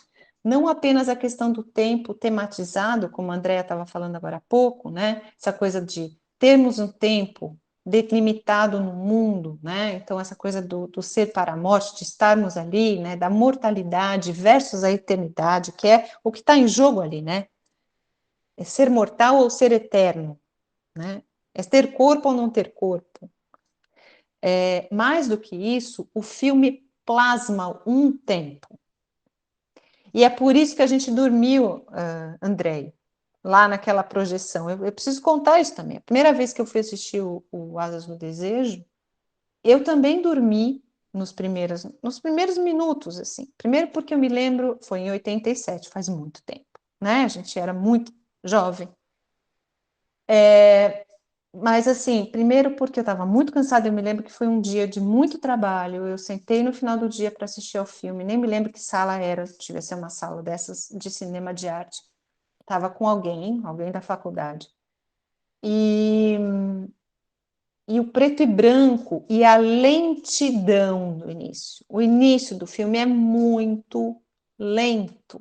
Não apenas a questão do tempo tematizado, como a Andrea estava falando agora há pouco, né? Essa coisa de termos um tempo delimitado no mundo, né? Então, essa coisa do ser para a morte, de estarmos ali, né? Da mortalidade versus a eternidade, que é o que está em jogo ali, né? É ser mortal ou ser eterno, né? É ter corpo ou não ter corpo. Mais do que isso, o filme plasma um tempo. E é por isso que a gente dormiu, Andrei, lá naquela projeção. Eu preciso contar isso também. A primeira vez que eu fui assistir o Asas do Desejo, eu também dormi nos primeiros minutos, assim. Primeiro porque eu me lembro, foi em 87, faz muito tempo, né? A gente era muito jovem. Mas, assim, primeiro porque eu estava muito cansada, eu me lembro que foi um dia de muito trabalho, eu sentei no final do dia para assistir ao filme, nem me lembro que sala era, devia ser uma sala dessas de cinema de arte. Estava com alguém da faculdade. E o preto e branco e a lentidão do início. O início do filme é muito lento,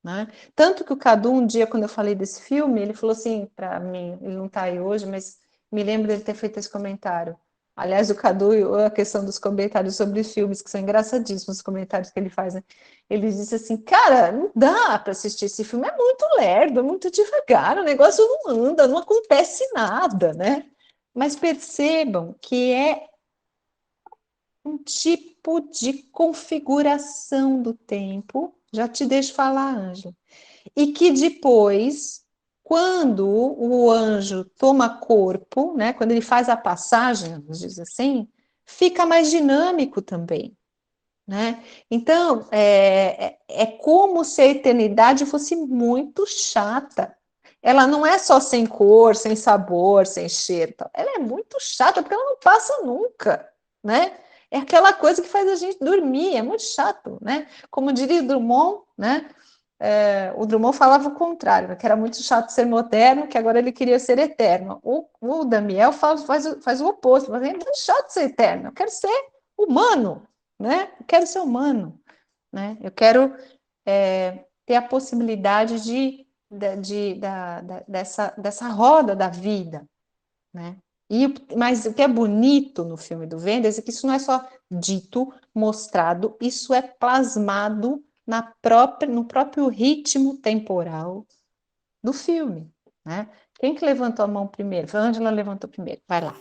né? Tanto que o Cadu, um dia, quando eu falei desse filme, ele falou assim para mim, ele não está aí hoje, mas me lembro dele ter feito esse comentário. Aliás, o Cadu, a questão dos comentários sobre filmes, que são engraçadíssimos os comentários que ele faz, né? Ele disse assim, cara, não dá para assistir esse filme, é muito lerdo, é muito devagar, o negócio não anda, não acontece nada, né? Mas percebam que é um tipo de configuração do tempo, já te deixo falar, Ângela, e que depois, quando o anjo toma corpo, né, quando ele faz a passagem, vamos dizer assim, fica mais dinâmico também, né? Então, é como se a eternidade fosse muito chata. Ela não é só sem cor, sem sabor, sem cheiro, ela é muito chata, porque ela não passa nunca, né? É aquela coisa que faz a gente dormir, é muito chato, né? Como diria Drummond, né? O Drummond falava o contrário, que era muito chato ser moderno, que agora ele queria ser eterno. O Damiel faz o oposto, mas é muito chato ser eterno, eu quero ser humano, né? Eu quero ser humano, né? Eu quero ter a possibilidade dessa roda da vida, né? Mas o que é bonito no filme do Wenders é que isso não é só dito, mostrado, isso é plasmado no próprio ritmo temporal do filme, né? Quem que levantou a mão primeiro? Foi a Ângela levantou primeiro, vai lá.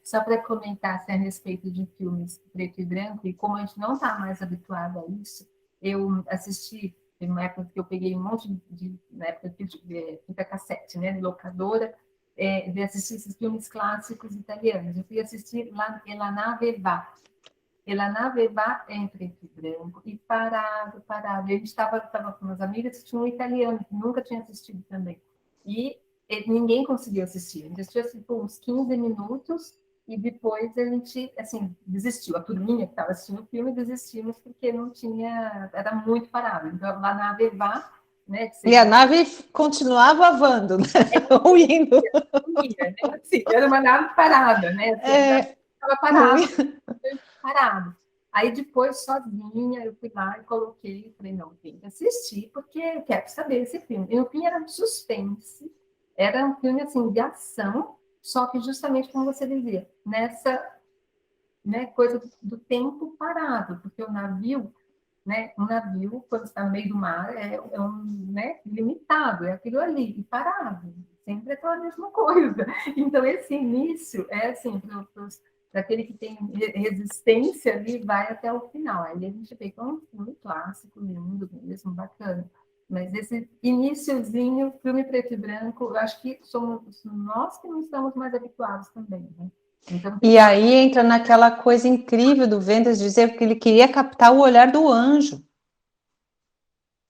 Só para comentar assim, a respeito de filmes preto e branco, e como a gente não está mais habituado a isso, eu assisti, teve uma época que eu peguei um monte na época de fita cassete, né, de locadora, de assistir esses filmes clássicos italianos. Eu fui assistir La Nave Va. La Nave Va é em preto e branco, e parado. A gente estava com umas amigas que tinham um italiano, que nunca tinha assistido também. E ninguém conseguiu assistir. A gente assistiu assim, uns 15 minutos e depois a gente assim, desistiu. A turminha que estava assistindo o filme desistimos porque não tinha, era muito parado. Então, lá na Aveva, né? Que E a seria nave continuava voando, né? Ou indo. né? Assim, era uma nave parada, né? Assim, estava Não parada, ia. parado. Aí depois, sozinha, eu fui lá e coloquei, falei, não, tem que assistir, porque eu quero saber esse filme. E o filme era um suspense, era um filme, assim, de ação, só que justamente como você dizia, nessa, né, coisa do tempo parado, porque o navio, né, um navio, quando está no meio do mar, é um, né, limitado, é aquilo ali, e parado, sempre é aquela mesma coisa. Então, esse início é assim, para aquele que tem resistência ali, vai até o final. Aí a gente vê que é um filme clássico, lindo mesmo, bacana. Mas esse iniciozinho, filme preto e branco, eu acho que somos nós que não estamos mais habituados também, né? Então, E aí entra naquela coisa incrível do Wenders dizer que ele queria captar o olhar do anjo.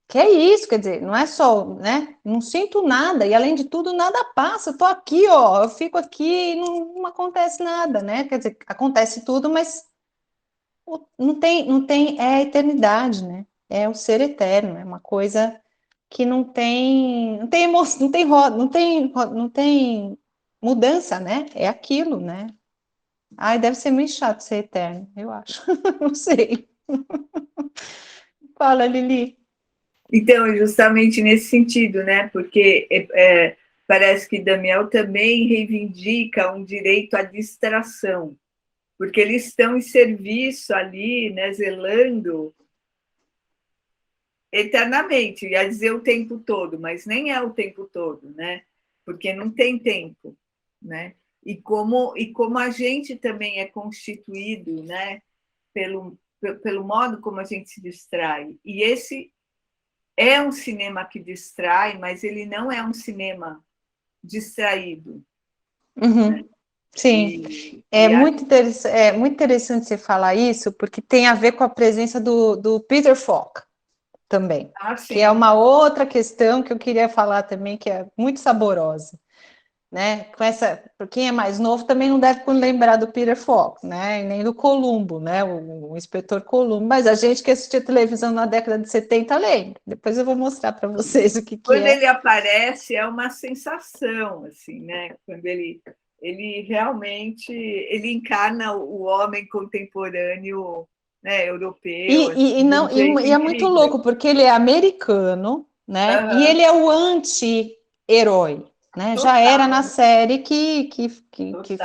Que é isso, quer dizer, não é só, né? Não sinto nada, e além de tudo, nada passa. Eu tô aqui, ó, eu fico aqui e não acontece nada, né? Quer dizer, acontece tudo, mas é a eternidade, né? É o ser eterno, é uma coisa que não tem emoção, não tem mudança, né? É aquilo, né? Ai, deve ser muito chato ser eterno, eu acho. Não sei. Fala, Lili. Então, é justamente nesse sentido, né? Porque parece que Damião também reivindica um direito à distração, porque eles estão em serviço ali, né, zelando eternamente, ia dizer o tempo todo, mas nem é o tempo todo, né? Porque não tem tempo, né? E como a gente também é constituído, né, pelo modo como a gente se distrai. E esse é um cinema que distrai, mas ele não é um cinema distraído. Uhum. Sim, é muito interessante você falar isso, porque tem a ver com a presença do Peter Falk também, que é uma outra questão que eu queria falar também, que é muito saborosa, né? Para quem é mais novo também não deve lembrar do Peter Falk, né? E nem do Columbo, né? O inspetor Columbo, mas a gente que assistia televisão na década de 70 lembra. Depois eu vou mostrar para vocês o que Quando é. ele aparece, é uma sensação, assim, né? Quando ele realmente encarna o homem contemporâneo, né, europeu. E é muito louco, porque ele é americano, né? E ele é o anti-herói, né? Já era na série que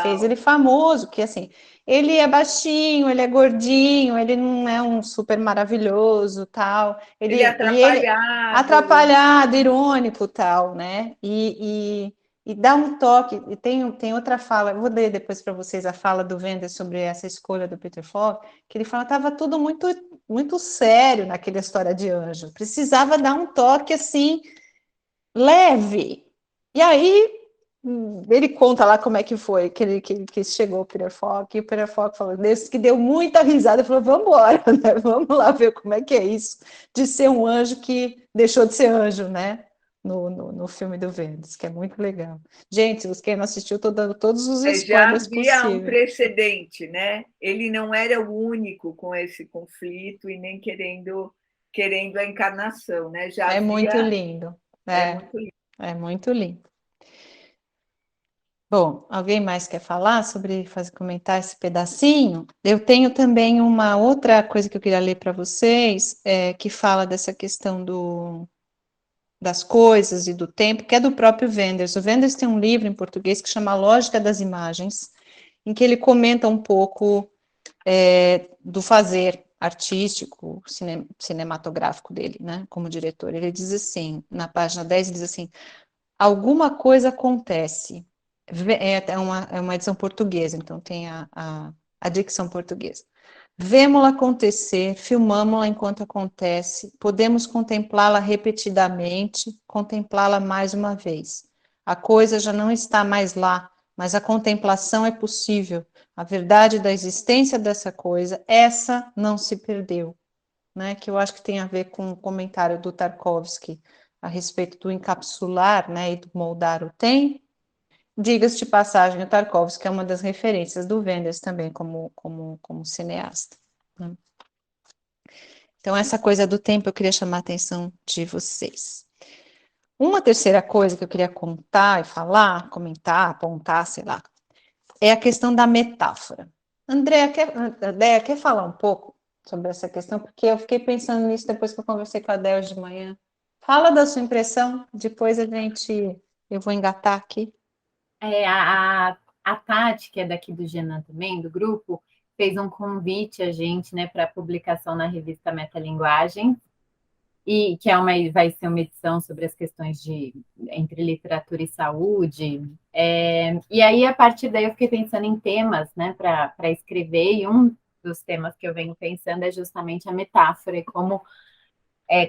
fez ele famoso, que assim, ele é baixinho, ele é gordinho, ele não é um super maravilhoso, tal. Ele é atrapalhado, irônico, tal, né? E dá um toque, e tem outra fala, eu vou ler depois para vocês a fala do Wenders sobre essa escolha do Peter Falk, que ele fala que estava tudo muito sério naquela história de anjo, precisava dar um toque assim, leve. E aí ele conta lá como é que foi que chegou o Peter Falk, e o Peter Falk falou, que deu muita risada, falou, vamos embora, né? Vamos lá ver como é que é isso, de ser um anjo que deixou de ser anjo, né? No filme do Wenders, que é muito legal. Gente, quem não assistiu, estou dando todos os spoilers possíveis. Já havia um precedente, né? Ele não era o único com esse conflito e nem querendo a encarnação, né? Muito lindo. Muito lindo. É muito lindo. Bom, alguém mais quer falar comentar esse pedacinho? Eu tenho também uma outra coisa que eu queria ler para vocês, que fala dessa questão das coisas e do tempo, que é do próprio Wenders. O Wenders tem um livro em português que chama Lógica das Imagens, em que ele comenta um pouco do fazer artístico, cinematográfico dele, né, como diretor. Ele diz assim, na página 10, ele diz assim, alguma coisa acontece. É uma edição portuguesa, então tem a dicção portuguesa. Vemo-la acontecer, filmamo-la enquanto acontece, podemos contemplá-la repetidamente, contemplá-la mais uma vez. A coisa já não está mais lá, mas a contemplação é possível. A verdade da existência dessa coisa, essa não se perdeu. Né? Que eu acho que tem a ver com o comentário do Tarkovsky a respeito do encapsular, né, e do moldar o tempo. Diga-se de passagem, o Tarkovsky é uma das referências do Wenders também como cineasta. Né? Então, essa coisa do tempo eu queria chamar a atenção de vocês. Uma terceira coisa que eu queria contar e falar, comentar, apontar, sei lá, é a questão da metáfora. Andréa, quer falar um pouco sobre essa questão? Porque eu fiquei pensando nisso depois que eu conversei com a Adé hoje de manhã. Fala da sua impressão, depois eu vou engatar aqui. A Tati, que é daqui do Genan também, do grupo, fez um convite a gente, né, para publicação na revista Metalinguagem, e que vai ser uma edição sobre as questões entre literatura e saúde. E aí, a partir daí, eu fiquei pensando em temas, né, para escrever, e um dos temas que eu venho pensando é justamente a metáfora, e como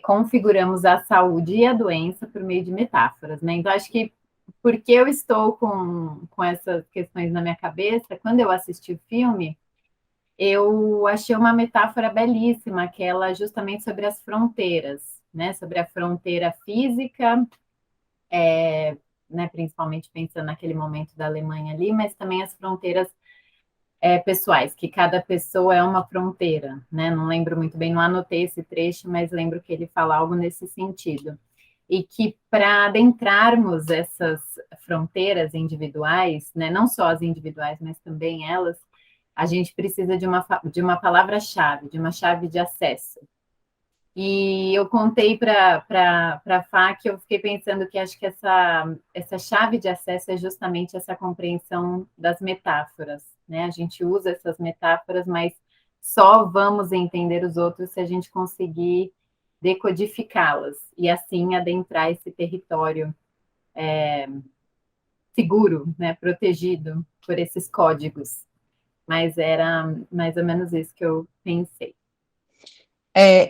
configuramos a saúde e a doença por meio de metáforas, né? Então, acho que porque eu estou com essas questões na minha cabeça, quando eu assisti o filme, eu achei uma metáfora belíssima, aquela justamente sobre as fronteiras, né? Sobre a fronteira física, né? Principalmente pensando naquele momento da Alemanha ali, mas também as fronteiras pessoais, que cada pessoa é uma fronteira, né? Não lembro muito bem, não anotei esse trecho, mas lembro que ele fala algo nesse sentido. E que para adentrarmos essas fronteiras individuais, né? Não só as individuais, mas também elas, a gente precisa de uma palavra-chave, de uma chave de acesso. E eu contei para a Fá que eu fiquei pensando que acho que essa chave de acesso é justamente essa compreensão das metáforas, né? A gente usa essas metáforas, mas só vamos entender os outros se a gente conseguir decodificá-las e assim adentrar esse território seguro, né? Protegido por esses códigos. Mas era mais ou menos isso que eu pensei.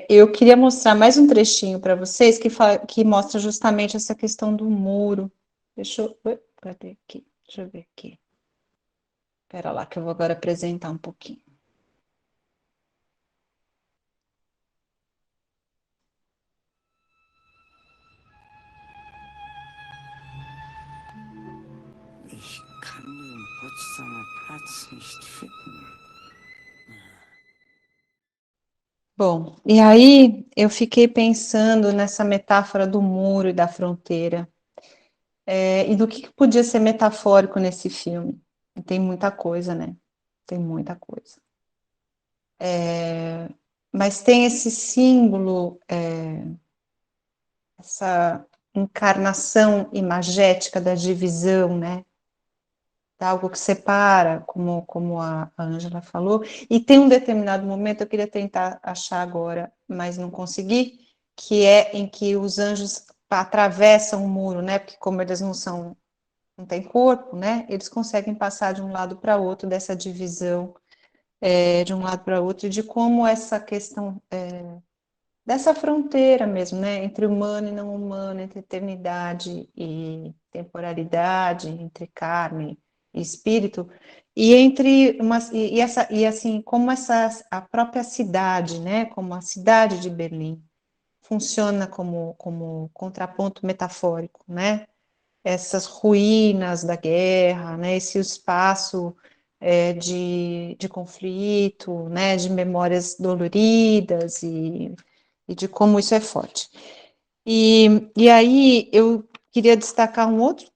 Eu queria mostrar mais um trechinho para vocês que mostra justamente essa questão do muro. Cadê aqui? Deixa eu ver aqui. Espera lá, que eu vou agora apresentar um pouquinho. Ich kann den Potsdamer Platz nicht finden. Bom, e aí eu fiquei pensando nessa metáfora do muro e da fronteira, e do que podia ser metafórico nesse filme. E tem muita coisa, né? Tem muita coisa. Mas tem esse símbolo, essa encarnação imagética da divisão, né? Algo que separa, como a Ângela falou, e tem um determinado momento, eu queria tentar achar agora, mas não consegui, que é em que os anjos atravessam o muro, né? Porque como eles não têm corpo, né? Eles conseguem passar de um lado para outro dessa divisão, de um lado para outro, e de como essa questão dessa fronteira mesmo, né? Entre humano e não humano, entre eternidade e temporalidade, entre carne e espírito, e entre assim, como a própria cidade, né? Como a cidade de Berlim funciona como contraponto metafórico, né? Essas ruínas da guerra, né? Esse espaço de conflito, né? De memórias doloridas e de como isso é forte. E aí eu queria destacar um outro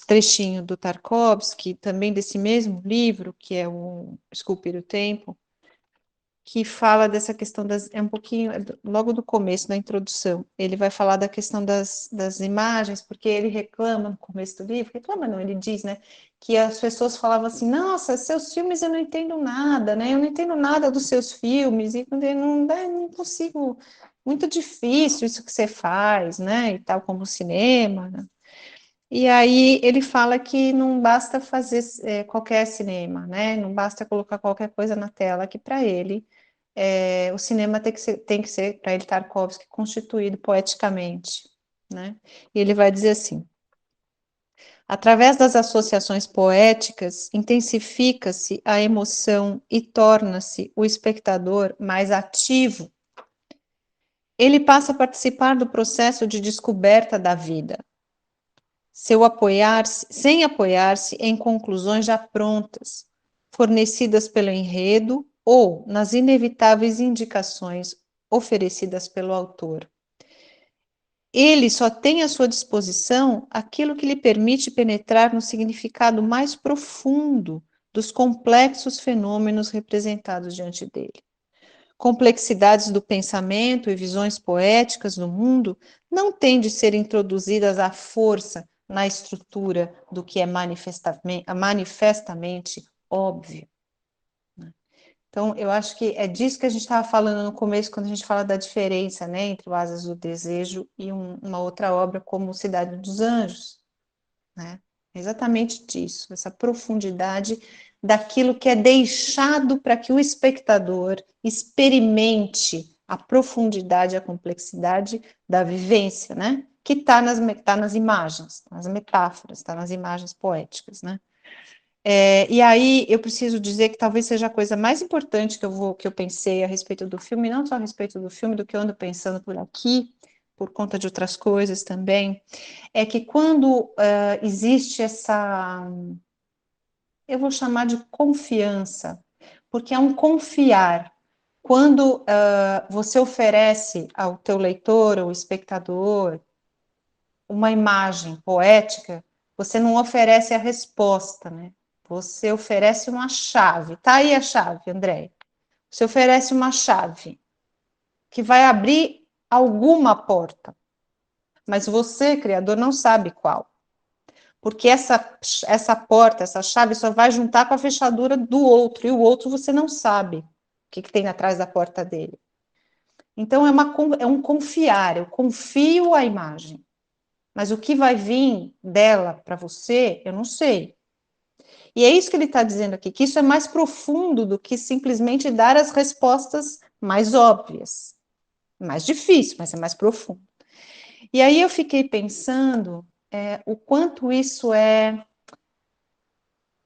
trechinho do Tarkovsky, também desse mesmo livro, que é o Esculpir o Tempo, que fala dessa questão um pouquinho, logo do começo, da introdução, ele vai falar da questão das imagens, porque ele reclama no começo do livro, reclama não, ele diz, né, que as pessoas falavam assim, nossa, seus filmes eu não entendo nada, né, eu não entendo nada dos seus filmes, e não consigo, muito difícil isso que você faz, né, e tal, como o cinema, né. E aí ele fala que não basta fazer qualquer cinema, né? Não basta colocar qualquer coisa na tela, que para ele o cinema tem que ser para ele, Tarkovsky, constituído poeticamente, né? E ele vai dizer assim: através das associações poéticas, intensifica-se a emoção e torna-se o espectador mais ativo. Ele passa a participar do processo de descoberta da vida, sem apoiar-se em conclusões já prontas, fornecidas pelo enredo ou nas inevitáveis indicações oferecidas pelo autor. ele só tem à sua disposição aquilo que lhe permite penetrar no significado mais profundo dos complexos fenômenos representados diante dele. Complexidades do pensamento e visões poéticas do mundo não têm de ser introduzidas à força na estrutura do que é manifestamente óbvio. Então, eu acho que é disso que a gente estava falando no começo, quando a gente fala da diferença, né, entre o Asas do Desejo e uma outra obra como Cidade dos Anjos, né? Exatamente disso, essa profundidade daquilo que é deixado para que o espectador experimente a profundidade, a complexidade da vivência, né? Que está nas imagens, nas metáforas, está nas imagens poéticas, né? E aí eu preciso dizer que talvez seja a coisa mais importante que eu pensei a respeito do filme, não só a respeito do filme, do que eu ando pensando por aqui, por conta de outras coisas também, é que quando existe essa, eu vou chamar de confiança, porque é um confiar. Quando você oferece ao teu leitor ou espectador uma imagem poética, você não oferece a resposta, né? Você oferece uma chave. Tá aí a chave, André. Você oferece uma chave que vai abrir alguma porta, mas você, criador, não sabe qual. Porque essa porta, essa chave só vai juntar com a fechadura do outro, e o outro você não sabe o que tem atrás da porta dele. Então é um confiar, eu confio a imagem, mas o que vai vir dela para você, eu não sei. E é isso que ele está dizendo aqui, que isso é mais profundo do que simplesmente dar as respostas mais óbvias. Mais difícil, mas é mais profundo. E aí eu fiquei pensando o quanto isso é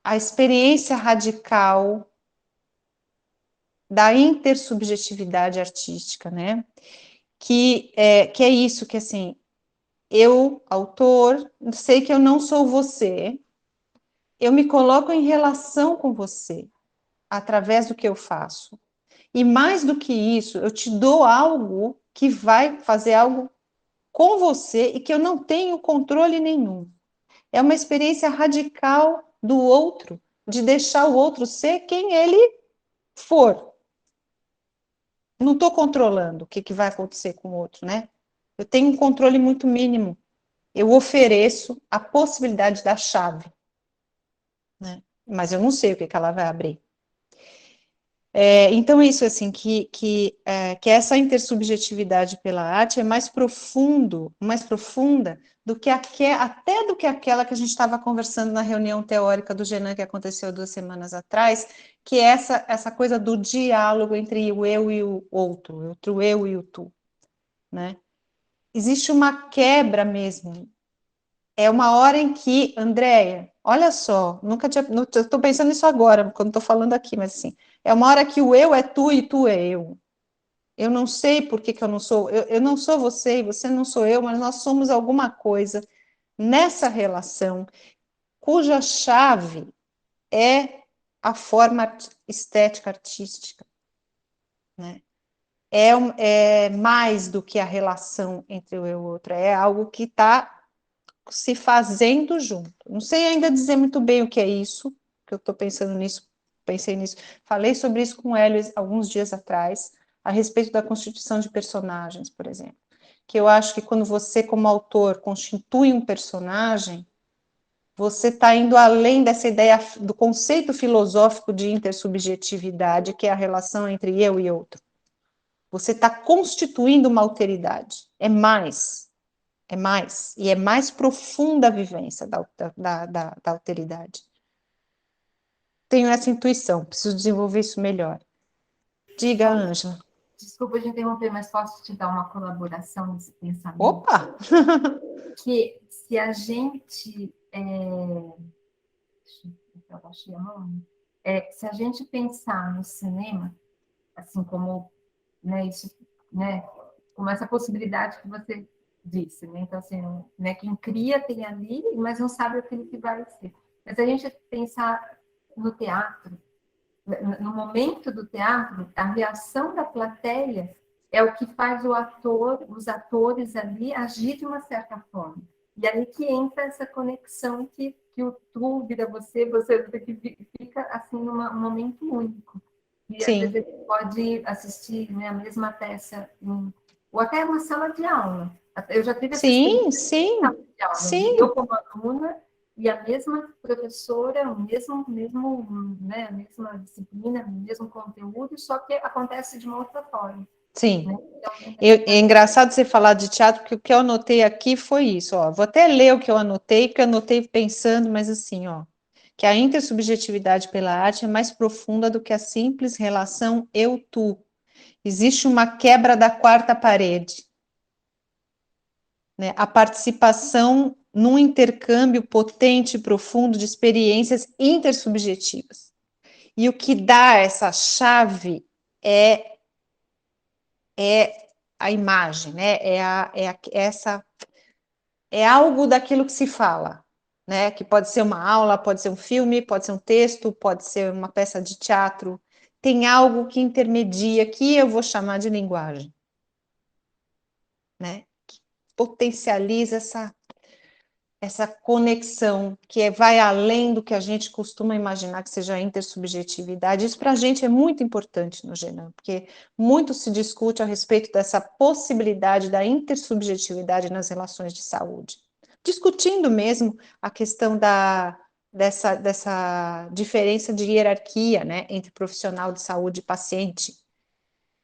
a experiência radical da intersubjetividade artística, né? Que é isso, que assim, eu, autor, sei que eu não sou você, eu me coloco em relação com você, através do que eu faço. E mais do que isso, eu te dou algo que vai fazer algo com você e que eu não tenho controle nenhum. É uma experiência radical do outro, de deixar o outro ser quem ele for. Não estou controlando o que vai acontecer com o outro, né? Eu tenho um controle muito mínimo. Eu ofereço a possibilidade da chave, né? Mas eu não sei o que ela vai abrir. Então, isso, assim, que essa intersubjetividade pela arte é mais profunda do que até do que aquela que a gente estava conversando na reunião teórica do Genan, que aconteceu 2 semanas atrás, que é essa coisa do diálogo entre o eu e o outro, entre o eu e o tu, né? Existe uma quebra mesmo. É uma hora em que, Andréia, olha só, estou pensando nisso agora, quando estou falando aqui, mas assim, é uma hora que o eu é tu e tu é eu. Eu não sei por que eu não sou, eu não sou você e você não sou eu, mas nós somos alguma coisa nessa relação cuja chave é a forma estética artística, né? É mais do que a relação entre o eu e o outro, é algo que está se fazendo junto. Não sei ainda dizer muito bem o que é isso, que eu estou pensando nisso, pensei nisso. Falei sobre isso com o Hélio alguns dias atrás, a respeito da constituição de personagens, por exemplo. Que eu acho que quando você, como autor, constitui um personagem, você está indo além dessa ideia do conceito filosófico de intersubjetividade, que é a relação entre eu e outro. Você está constituindo uma alteridade. É mais, e é mais profunda a vivência da alteridade. Tenho essa intuição, preciso desenvolver isso melhor. Diga, Ângela. Desculpa te interromper, mas posso te dar uma colaboração nesse pensamento? Opa! Que se a gente... eu abaixei a mão. Se a gente pensar no cinema, assim como, né, isso, né, como essa possibilidade que você disse, né? Então, assim, né, quem cria tem ali, mas não sabe aquilo que vai ser. Mas se a gente pensar no teatro, no momento do teatro, a reação da plateia é o que faz os atores ali agir de uma certa forma. E aí que entra essa conexão que o true vira você que fica assim num momento único. E às vezes você pode assistir, né, a mesma peça ou até uma sala de aula. Eu já tive essa experiência em sala de aula, eu como aluna e a mesma professora, o mesmo, né, a mesma disciplina, o mesmo conteúdo, só que acontece de uma outra forma. Sim. Né? Então, É engraçado você falar de teatro, porque o que eu anotei aqui foi isso, ó. Vou até ler o que eu anotei, porque eu anotei pensando, mas assim, ó, que a intersubjetividade pela arte é mais profunda do que a simples relação eu-tu. Existe uma quebra da quarta parede, né? A participação num intercâmbio potente e profundo de experiências intersubjetivas. E o que dá essa chave é a imagem, né? É algo daquilo que se fala, né? Que pode ser uma aula, pode ser um filme, pode ser um texto, pode ser uma peça de teatro. Tem algo que intermedia, que eu vou chamar de linguagem, né? Que potencializa essa conexão que vai além do que a gente costuma imaginar que seja a intersubjetividade. Isso para a gente é muito importante no Genan, porque muito se discute a respeito dessa possibilidade da intersubjetividade nas relações de saúde. Discutindo mesmo a questão dessa diferença de hierarquia, né, entre profissional de saúde e paciente.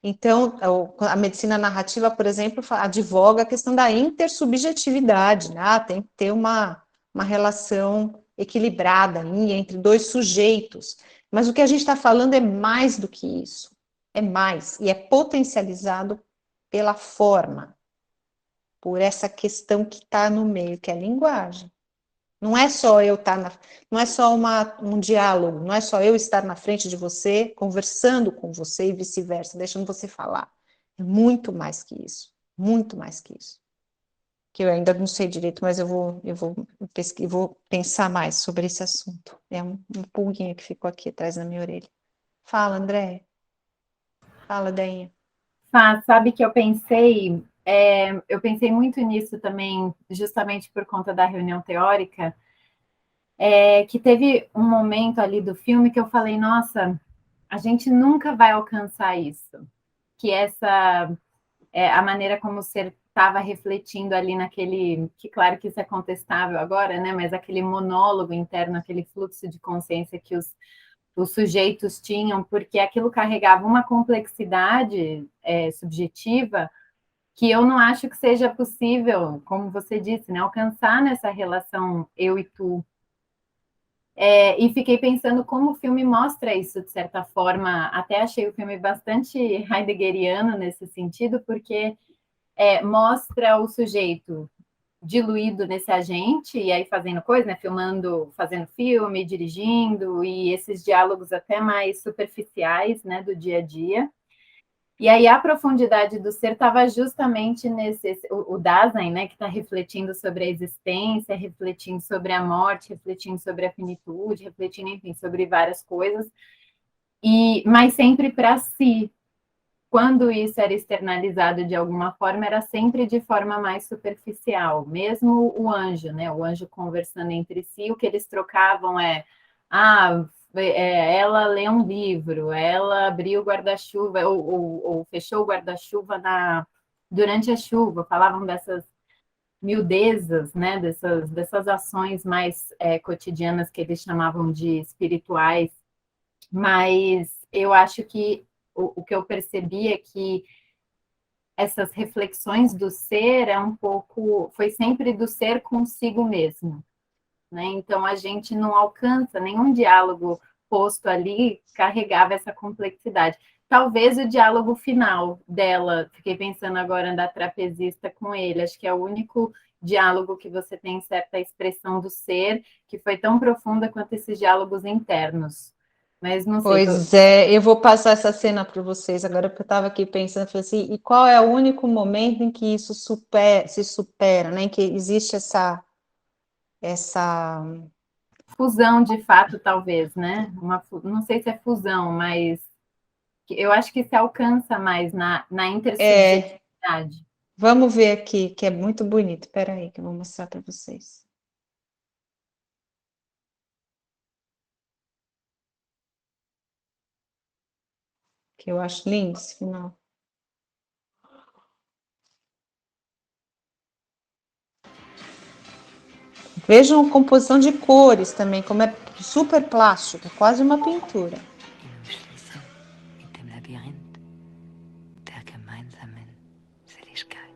Então, a medicina narrativa, por exemplo, advoga a questão da intersubjetividade, né? Tem que ter uma relação equilibrada ali entre dois sujeitos. Mas o que a gente está falando é mais do que isso. É mais, e é potencializado pela forma, por essa questão que está no meio, que é a linguagem. Não é só eu estar não é só um diálogo, não é só eu estar na frente de você, conversando com você e vice-versa, deixando você falar. É muito mais que isso, muito mais que isso. Que eu ainda não sei direito, mas eu vou pensar mais sobre esse assunto. É uma pulguinha que ficou aqui atrás da minha orelha. Fala, André. Fala, Dainha. Sabe que eu pensei muito nisso também, justamente por conta da reunião teórica, que teve um momento ali do filme que eu falei, nossa, a gente nunca vai alcançar isso, que a maneira como o ser estava refletindo ali naquele, que claro que isso é contestável agora, né, mas aquele monólogo interno, aquele fluxo de consciência que os sujeitos tinham, porque aquilo carregava uma complexidade subjetiva que eu não acho que seja possível, como você disse, né, alcançar nessa relação eu e tu. E fiquei pensando como o filme mostra isso, de certa forma. Até achei o filme bastante heideggeriano nesse sentido, porque mostra o sujeito diluído nesse agente, e aí fazendo coisa, né, filmando, fazendo filme, dirigindo, e esses diálogos até mais superficiais, né, do dia a dia. E aí a profundidade do ser estava justamente o Dasein, né, que está refletindo sobre a existência, refletindo sobre a morte, refletindo sobre a finitude, refletindo, enfim, sobre várias coisas, mas sempre para si. Quando isso era externalizado de alguma forma, era sempre de forma mais superficial. Mesmo o anjo, né, o anjo conversando entre si, o que eles trocavam ela lê um livro, ela abriu o guarda-chuva, ou fechou o guarda-chuva durante a chuva, falavam dessas miudezas, né, dessas ações mais cotidianas que eles chamavam de espirituais, mas eu acho que o que eu percebi é que essas reflexões do ser foi sempre do ser consigo mesmo, né? Então a gente não alcança nenhum diálogo posto ali carregava essa complexidade. Talvez o diálogo final dela, fiquei pensando agora da trapezista com ele, acho que é o único diálogo que você tem certa expressão do ser que foi tão profunda quanto esses diálogos internos. Mas não sei. Eu vou passar essa cena para vocês agora, porque eu estava aqui pensando, falei assim, e qual é o único momento em que isso se supera, né? Em que existe essa fusão de fato, talvez, né? Não sei se é fusão, mas Eu acho que se alcança mais na intersubjetividade. Vamos ver aqui, que é muito bonito. Espera aí, que eu vou mostrar para vocês. Que eu acho lindo esse final. Vejam a composição de cores também, como é super plástico, é quase uma pintura. Wir schließen in dem Labyrinth der gemeinsamen Seligkeit.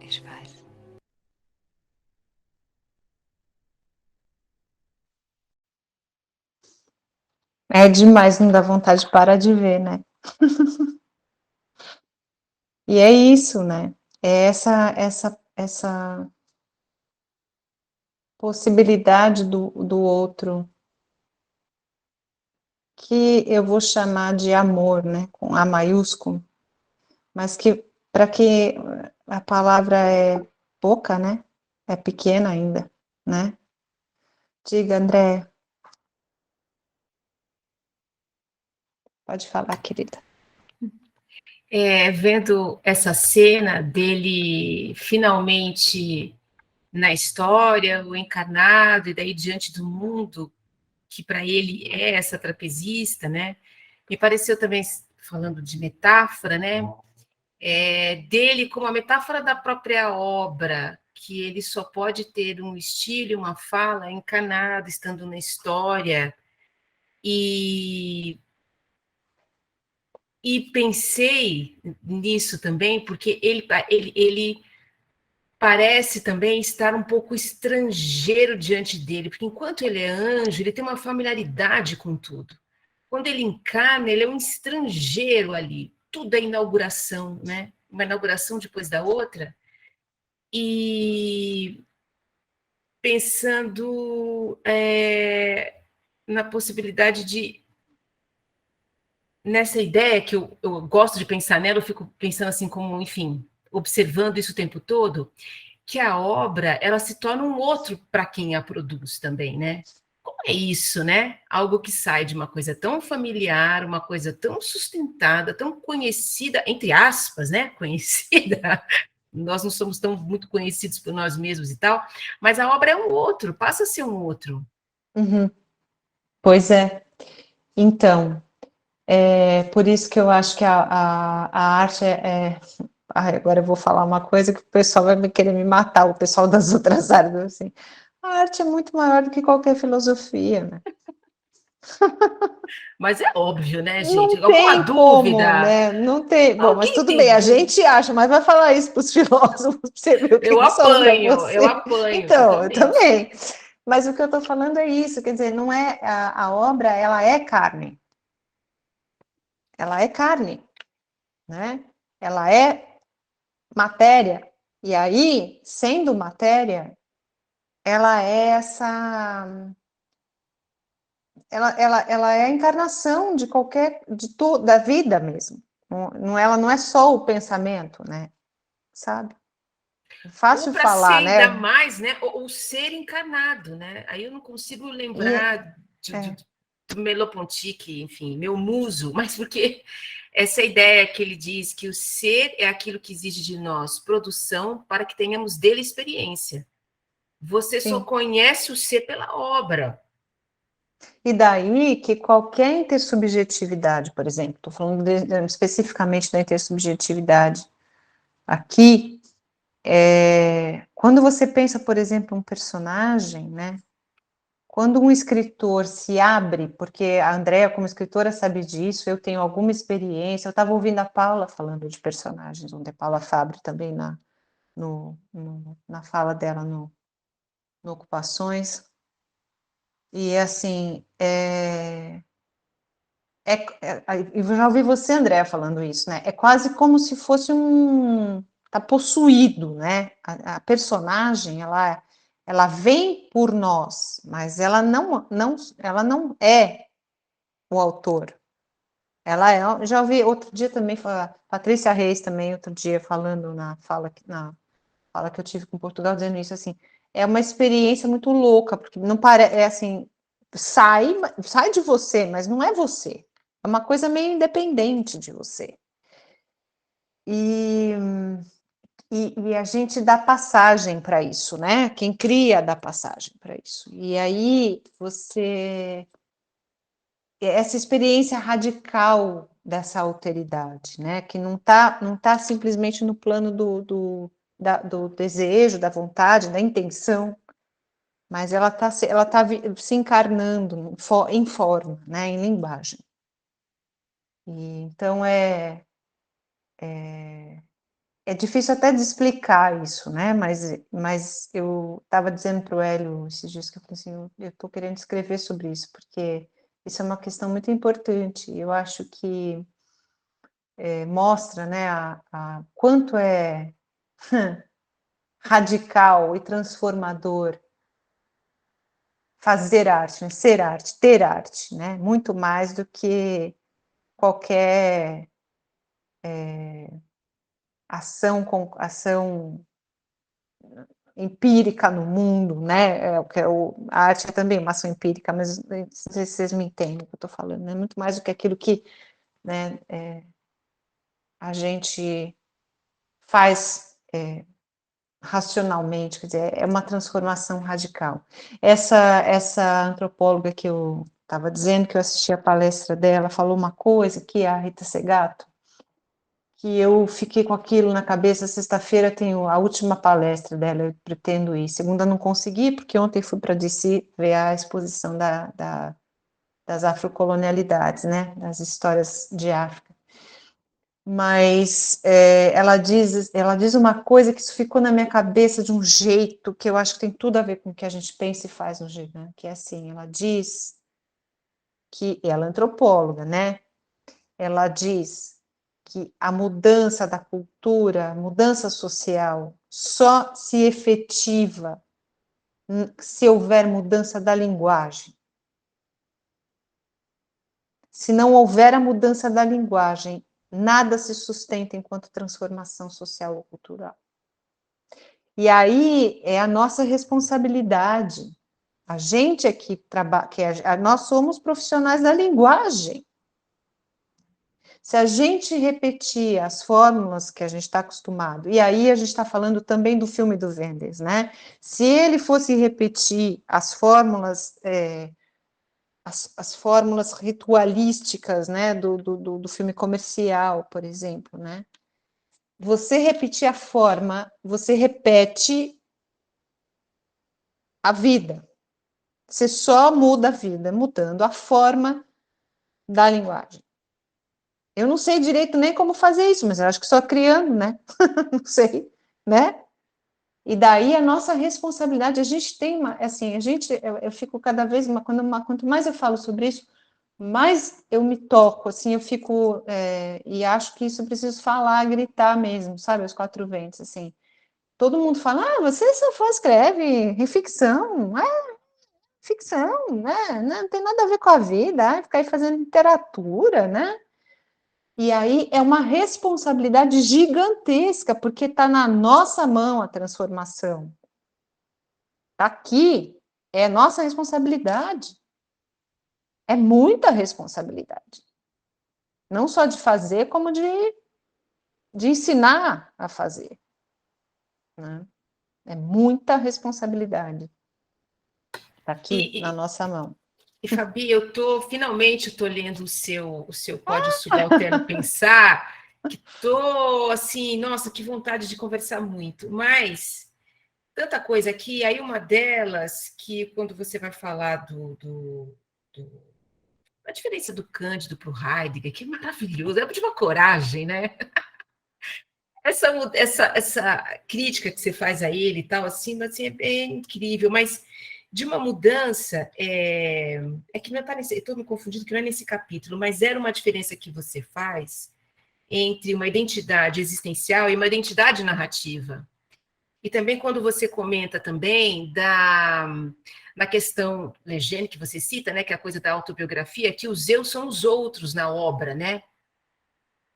Ich weiß. É demais, não dá vontade de parar de ver, né? E é isso, né? É essa possibilidade do outro, que eu vou chamar de amor, né? Com A maiúsculo, mas que, para que a palavra é pouca, né? É pequena ainda, né? Diga, André. Pode falar, querida. Vendo essa cena dele finalmente na história, o encarnado, e daí diante do mundo, que para ele é essa trapezista, né? Me pareceu também, falando de metáfora, né? Dele como a metáfora da própria obra, que ele só pode ter um estilo, uma fala encarnado, estando na história. E pensei nisso também, porque ele parece também estar um pouco estrangeiro diante dele, porque enquanto ele é anjo, ele tem uma familiaridade com tudo. Quando ele encarna, ele é um estrangeiro ali. Tudo é inauguração, né? Uma inauguração depois da outra. E pensando na possibilidade de... Nessa ideia que eu gosto de pensar nela, eu fico pensando assim como, enfim, observando isso o tempo todo, que a obra, ela se torna um outro para quem a produz também, né? Como é isso, né? Algo que sai de uma coisa tão familiar, uma coisa tão sustentada, tão conhecida, entre aspas, né? Conhecida. Nós não somos tão muito conhecidos por nós mesmos e tal, mas a obra é um outro, passa a ser um outro. Uhum. Pois é. Então, por isso que eu acho que a arte agora eu vou falar uma coisa que o pessoal vai querer me matar, o pessoal das outras áreas, assim. A arte é muito maior do que qualquer filosofia, né? Mas é óbvio, né, gente? Não Alguma tem como, dúvida? né? Não tem. Bom, mas Alguém tudo tem bem, a dúvida? gente acha, mas vai falar isso para os filósofos, para você ver o que Eu que sobra para apanho, você. eu apanho, Então, eu exatamente. também. Mas o que eu estou falando é isso, quer dizer, não é a obra, ela é carne. Ela é carne, né? Ela é matéria. E aí, sendo matéria, ela é ela é a encarnação de da vida mesmo. Ela não é só o pensamento, né? Sabe? É Ou fácil para ser falar, ainda né? mais, né? Ou ser encarnado, né? Aí eu não consigo lembrar do Merleau-Ponty, enfim, meu muso, mas porque essa ideia que ele diz que o ser é aquilo que exige de nós produção para que tenhamos dele experiência. Você só Sim. conhece o ser pela obra. E daí que qualquer intersubjetividade, por exemplo, estou falando especificamente da intersubjetividade aqui, quando você pensa, por exemplo, um personagem, né? Quando um escritor se abre, porque a Andrea, como escritora, sabe disso, eu tenho alguma experiência, eu estava ouvindo a Paula falando de personagens, onde a Paula Fabre também na fala dela no Ocupações, e assim, eu já ouvi você, Andrea, falando isso, né? É quase como se fosse tá possuído, né? A personagem, ela vem por nós, mas ela não é o autor. Já ouvi outro dia também falar, Patrícia Reis também, outro dia falando na fala que eu tive com Portugal, dizendo isso assim, é uma experiência muito louca, porque não parece, assim, sai de você, mas não é você. É uma coisa meio independente de você. E a gente dá passagem para isso, né? Quem cria dá passagem para isso. E aí essa experiência radical dessa alteridade, né? Que não tá simplesmente no plano do desejo, da vontade, da intenção, mas ela tá se encarnando em forma, né? Em linguagem. E, então é difícil até de explicar isso, né? Mas eu estava dizendo para o Hélio esses dias que eu falei assim, eu estou querendo escrever sobre isso, porque isso é uma questão muito importante. Eu acho que mostra, né, quanto é radical e transformador fazer arte, né? Ser arte, ter arte, né? Muito mais do que qualquer ação empírica no mundo, né? A arte é também uma ação empírica, mas não sei se vocês me entendem o que eu estou falando, né? Muito mais do que aquilo que, né, a gente faz racionalmente, quer dizer, é uma transformação radical. Essa antropóloga que eu estava dizendo, que eu assisti a palestra dela, falou uma coisa, que é a Rita Segato, que eu fiquei com aquilo na cabeça. Sexta-feira tenho a última palestra dela, eu pretendo ir. Segunda não consegui, porque ontem fui para DC ver a exposição das afrocolonialidades, né, das histórias de África. Mas ela diz uma coisa que isso ficou na minha cabeça de um jeito que eu acho que tem tudo a ver com o que a gente pensa e faz no jeito, né? Que é assim, ela diz que ela é antropóloga, né? Ela diz que a mudança da cultura, a mudança social, só se efetiva se houver mudança da linguagem. Se não houver a mudança da linguagem, nada se sustenta enquanto transformação social ou cultural. E aí é a nossa responsabilidade. A gente aqui trabalha, nós somos profissionais da linguagem. Se a gente repetir as fórmulas que a gente está acostumado, e aí a gente está falando também do filme do Wenders, né? Se ele fosse repetir as fórmulas, as fórmulas ritualísticas, né, do filme comercial, por exemplo, né? Você repetir a forma, você repete a vida. Você só muda a vida, mudando a forma da linguagem. Eu não sei direito nem como fazer isso, mas eu acho que só criando, né? Não sei, né? E daí a nossa responsabilidade, a gente tem uma, assim, eu fico cada vez, quanto mais eu falo sobre isso, mais eu me toco, assim, eu fico, e acho que isso eu preciso falar, gritar mesmo, sabe, aos quatro ventos, assim. Todo mundo fala, você só escreve ficção, ficção, né? Não tem nada a ver com a vida, ficar aí fazendo literatura, né? E aí é uma responsabilidade gigantesca, porque está na nossa mão a transformação. Está aqui, é nossa responsabilidade. É muita responsabilidade. Não só de fazer, como de ensinar a fazer. Né? É muita responsabilidade. Está aqui na nossa mão. E Fabi, finalmente estou lendo o seu Pode Subalterno Pensar, que estou assim, nossa, que vontade de conversar muito, mas tanta coisa aqui, aí uma delas que quando você vai falar a diferença do Cândido para o Heidegger, que é maravilhoso, é de uma coragem, né? Essa crítica que você faz a ele e tal, assim é incrível, mas de uma mudança, que não está nesse, estou me confundindo, que não é nesse capítulo, mas era uma diferença que você faz entre uma identidade existencial e uma identidade narrativa. E também quando você comenta também da questão Legêne, que você cita, né, que é a coisa da autobiografia, que os eu são os outros na obra, né?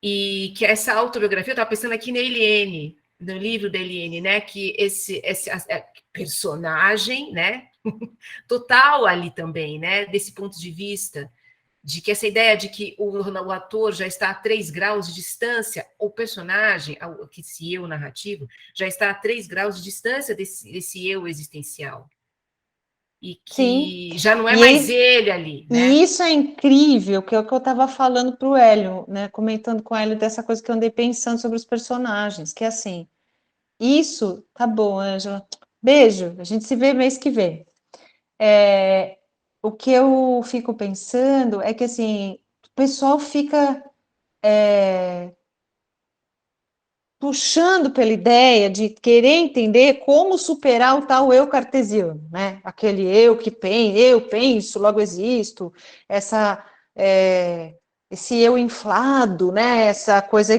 E que essa autobiografia, eu estava pensando aqui na Eliane, no livro da Eliane, né, que esse personagem, né, total ali também, né, desse ponto de vista de que essa ideia de que o ator já está a 3 graus de distância, o personagem, esse eu narrativo, já está a 3 graus de distância desse eu existencial. E que Sim. já não é E mais ele- ele ali, né? E isso é incrível, que é o que eu estava falando para o Hélio, né? Comentando com o Hélio dessa coisa que eu andei pensando sobre os personagens, que é assim, isso, tá bom, Ângela. Beijo, a gente se vê mês que vem. O que eu fico pensando é que assim, o pessoal fica puxando pela ideia de querer entender como superar o tal eu cartesiano, né? Aquele eu penso, logo existo, essa, esse eu inflado, né? Essa coisa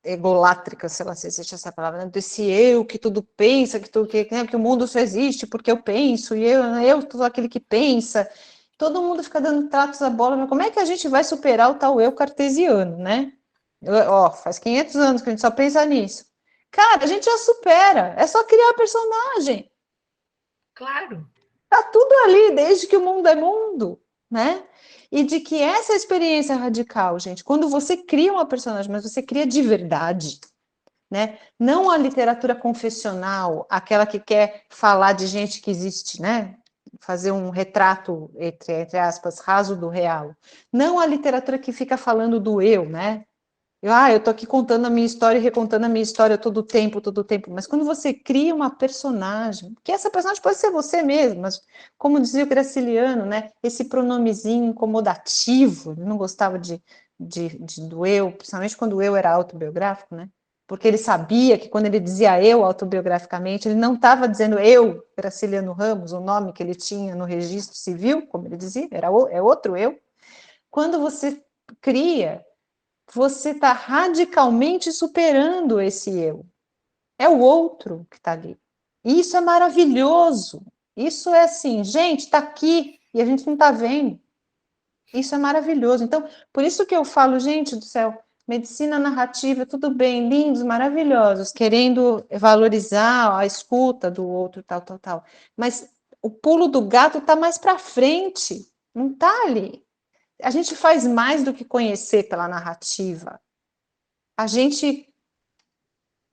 egolátrica, sei lá se existe essa palavra, né? Desse eu que tudo pensa, né? Que o mundo só existe porque eu penso, e eu sou aquele que pensa. Todo mundo fica dando tratos à bola, mas como é que a gente vai superar o tal eu cartesiano, né? Faz 500 anos que a gente só pensa nisso. Cara, a gente já supera. É só criar personagem. Claro. Tá tudo ali, desde que o mundo é mundo, né? E de que essa experiência radical, gente, quando você cria uma personagem, mas você cria de verdade, né? Não a literatura confessional, aquela que quer falar de gente que existe, né? Fazer um retrato, entre aspas, raso do real. Não a literatura que fica falando do eu, né? Eu tô aqui contando a minha história e recontando a minha história todo o tempo, todo o tempo. Mas quando você cria uma personagem, que essa personagem pode ser você mesmo, mas como dizia o Graciliano, né? Esse pronomezinho incomodativo, ele não gostava do eu, principalmente quando o eu era autobiográfico, né? Porque ele sabia que quando ele dizia eu autobiograficamente, ele não estava dizendo eu, Graciliano Ramos, o nome que ele tinha no registro civil, como ele dizia, é outro eu. Quando você cria, você está radicalmente superando esse eu. É o outro que está ali. E isso é maravilhoso. Isso é assim, gente, está aqui e a gente não está vendo. Isso é maravilhoso. Então, por isso que eu falo, gente do céu, medicina narrativa, tudo bem, lindos, maravilhosos, querendo valorizar a escuta do outro, tal, tal, tal. Mas o pulo do gato está mais para frente, não está ali. A gente faz mais do que conhecer pela narrativa. A gente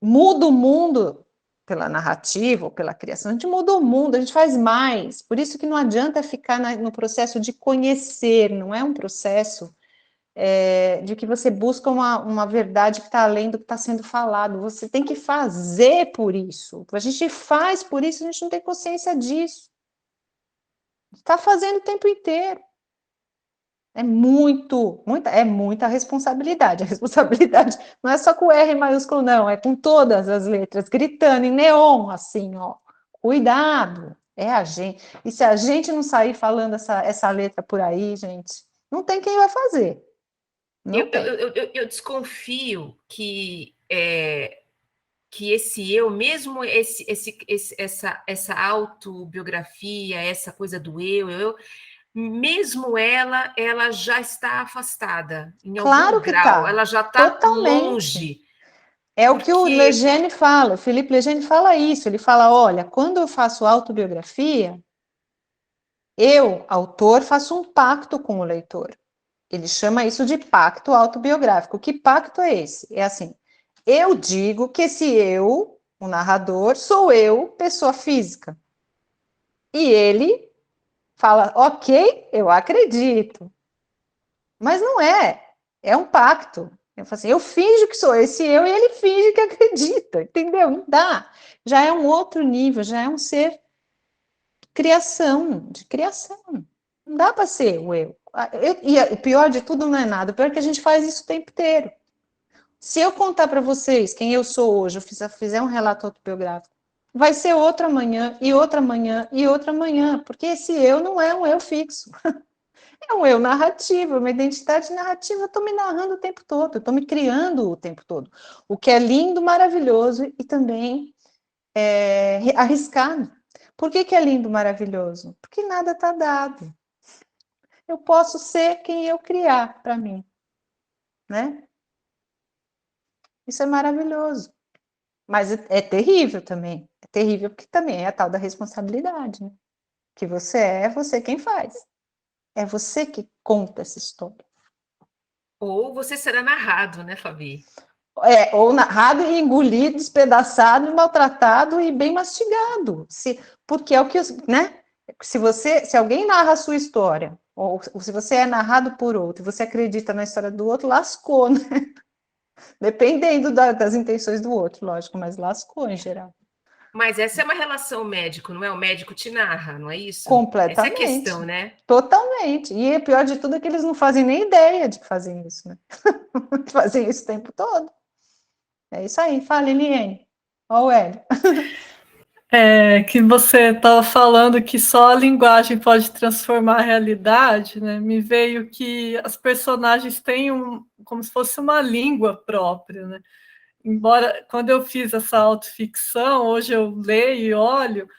muda o mundo pela narrativa ou pela criação, a gente muda o mundo, a gente faz mais. Por isso que não adianta ficar no processo de conhecer, não é um processo de que você busca uma verdade que está além do que está sendo falado. Você tem que fazer por isso. A gente faz por isso, a gente não tem consciência disso. Está fazendo o tempo inteiro. É muita responsabilidade. A responsabilidade não é só com o R maiúsculo, não, é com todas as letras, gritando em neon, assim, ó. Cuidado, é a gente. E se a gente não sair falando essa letra por aí, gente, não tem quem vai fazer. Não tem. Eu desconfio que esse eu, mesmo essa autobiografia, essa coisa do mesmo ela já está afastada em algum grau, ela já está longe. É o que o Lejeune fala, o Philippe Lejeune fala isso, ele fala, olha, quando eu faço autobiografia, eu, autor, faço um pacto com o leitor. Ele chama isso de pacto autobiográfico. Que pacto é esse? É assim, eu digo que esse eu, o narrador, sou eu, pessoa física. E ele fala, ok, eu acredito. Mas não é um pacto. Eu falo assim, eu finjo que sou esse eu e ele finge que acredita, entendeu? Não dá. Já é um outro nível, já é um ser de criação. Não dá para ser o eu. E o pior de tudo não é nada, o pior é que a gente faz isso o tempo inteiro. Se eu contar para vocês quem eu sou hoje, eu fizer um relato autobiográfico, vai ser outra manhã, e outra manhã, e outra manhã, porque esse eu não é um eu fixo. É um eu narrativo, uma identidade narrativa, eu estou me narrando o tempo todo, eu estou me criando o tempo todo. O que é lindo, maravilhoso e também arriscado. Por que é lindo, maravilhoso? Porque nada está dado. Eu posso ser quem eu criar para mim, né? Isso é maravilhoso. Mas é terrível também. É terrível porque também é a tal da responsabilidade, né? Que você é você quem faz. É você que conta essa história. Ou você será narrado, né, Fabi? Ou narrado e engolido, despedaçado, maltratado e bem mastigado. Porque é o que, né? Se alguém narra a sua história, ou se você é narrado por outro, você acredita na história do outro, lascou, né? Dependendo das intenções do outro, lógico, mas lascou em geral. Mas essa é uma relação médico, não é? O médico te narra, não é isso? Completamente. Essa é a questão, né? Totalmente. E o pior de tudo é que eles não fazem nem ideia de que fazem isso, né? Fazem isso o tempo todo. É isso aí. Fala, Eliane. Ó o Hélio. Que você estava falando que só a linguagem pode transformar a realidade, né? Me veio que as personagens têm como se fosse uma língua própria, né? Embora, quando eu fiz essa autoficção, hoje eu leio e olho,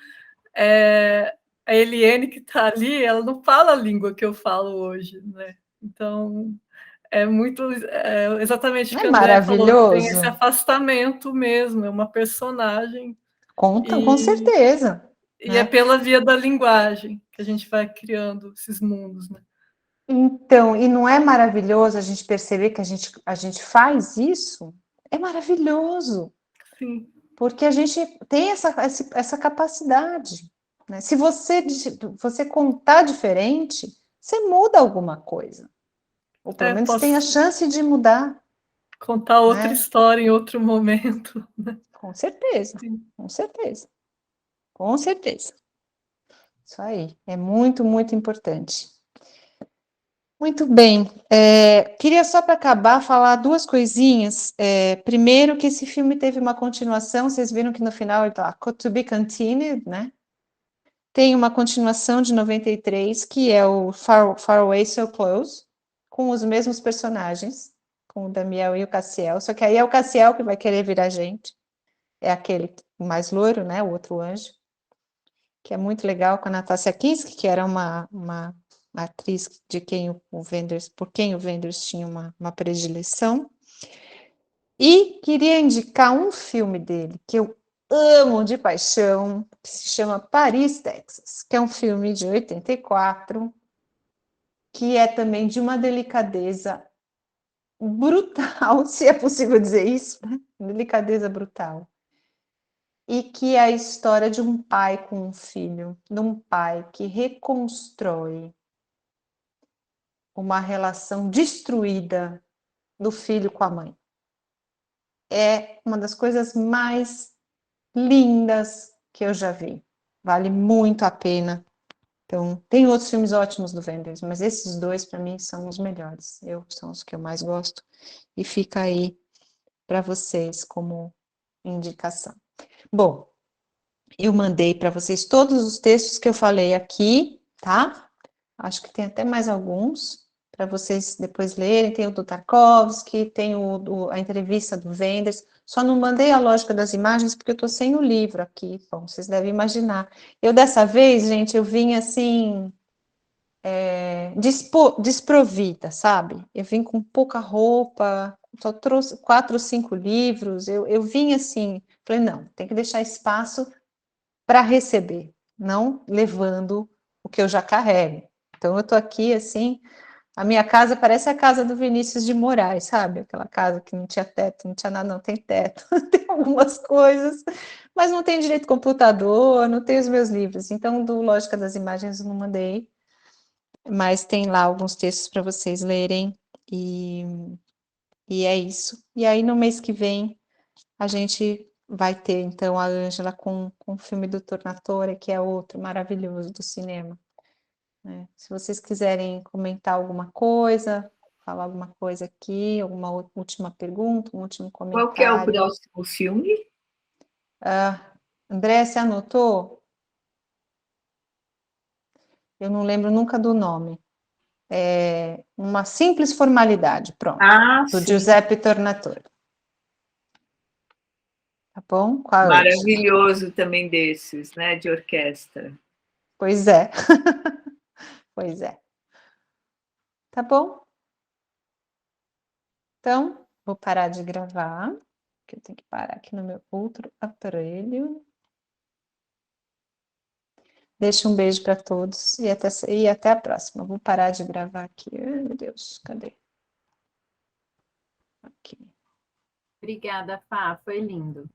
a Eliane que está ali, ela não fala a língua que eu falo hoje, né? Então, é muito exatamente o Não que é a André falou, tem esse maravilhoso? afastamento mesmo, é uma personagem. Com certeza. E Né? é pela via da linguagem que a gente vai criando esses mundos, né? Então, e não é maravilhoso a gente perceber que a gente faz isso? É maravilhoso. Sim. Porque a gente tem essa capacidade. Né? Se você contar diferente, você muda alguma coisa. Ou pelo menos tem a chance de mudar. Contar outra né? história em outro momento. Né? Com certeza, com certeza. Com certeza. Isso aí, é muito, muito importante. Muito bem. Queria só para acabar falar duas coisinhas. Primeiro, que esse filme teve uma continuação, vocês viram que no final ele está To Be Continued, né? Tem uma continuação de 93, que é o Far Away So Close, com os mesmos personagens, com o Damiel e o Cassiel, só que aí é o Cassiel que vai querer virar gente. É aquele mais loiro, né? O outro anjo, que é muito legal, com a Natasha Kinski, que era uma atriz de quem por quem o Wenders tinha uma predileção. E queria indicar um filme dele que eu amo de paixão, que se chama Paris, Texas, que é um filme de 84, que é também de uma delicadeza brutal, se é possível dizer isso, né? Delicadeza brutal. E que é a história de um pai com um filho, de um pai que reconstrói uma relação destruída do filho com a mãe. É uma das coisas mais lindas que eu já vi. Vale muito a pena. Então, tem outros filmes ótimos do Wenders, mas esses dois, para mim, são os melhores. São os que eu mais gosto. E fica aí para vocês como indicação. Bom, eu mandei para vocês todos os textos que eu falei aqui, tá? Acho que tem até mais alguns para vocês depois lerem. Tem o do Tarkovsky, tem a entrevista do Wenders. Só não mandei a lógica das imagens porque eu estou sem o livro aqui. Bom, vocês devem imaginar. Eu, dessa vez, gente, eu vim assim, desprovida, sabe? Eu vim com pouca roupa, só trouxe 4 ou 5 livros. Eu vim assim, falei, não, tem que deixar espaço para receber, não levando o que eu já carrego. Então, eu estou aqui, assim, a minha casa parece a casa do Vinícius de Moraes, sabe? Aquela casa que não tinha teto, não tinha nada, não tem teto, tem algumas coisas, mas não tem direito computador, não tem os meus livros. Então, do Lógica das Imagens eu não mandei, mas tem lá alguns textos para vocês lerem, e é isso. E aí, no mês que vem, a gente vai ter, então, a Ângela com o filme do Tornatore, que é outro maravilhoso do cinema. Né? Se vocês quiserem comentar alguma coisa, falar alguma coisa aqui, alguma última pergunta, um último comentário. Qual que é o próximo filme? André, você anotou? Eu não lembro nunca do nome. É Uma Simples Formalidade, pronto. Do sim. Giuseppe Tornatore. Tá bom? Com a Maravilhoso também desses, né? De orquestra. Pois é. Pois é. Tá bom? Então, vou parar de gravar, que eu tenho que parar aqui no meu outro aparelho. Deixo um beijo para todos e até a próxima. Vou parar de gravar aqui. Ai, meu Deus, cadê? Aqui. Obrigada, Fá, foi lindo.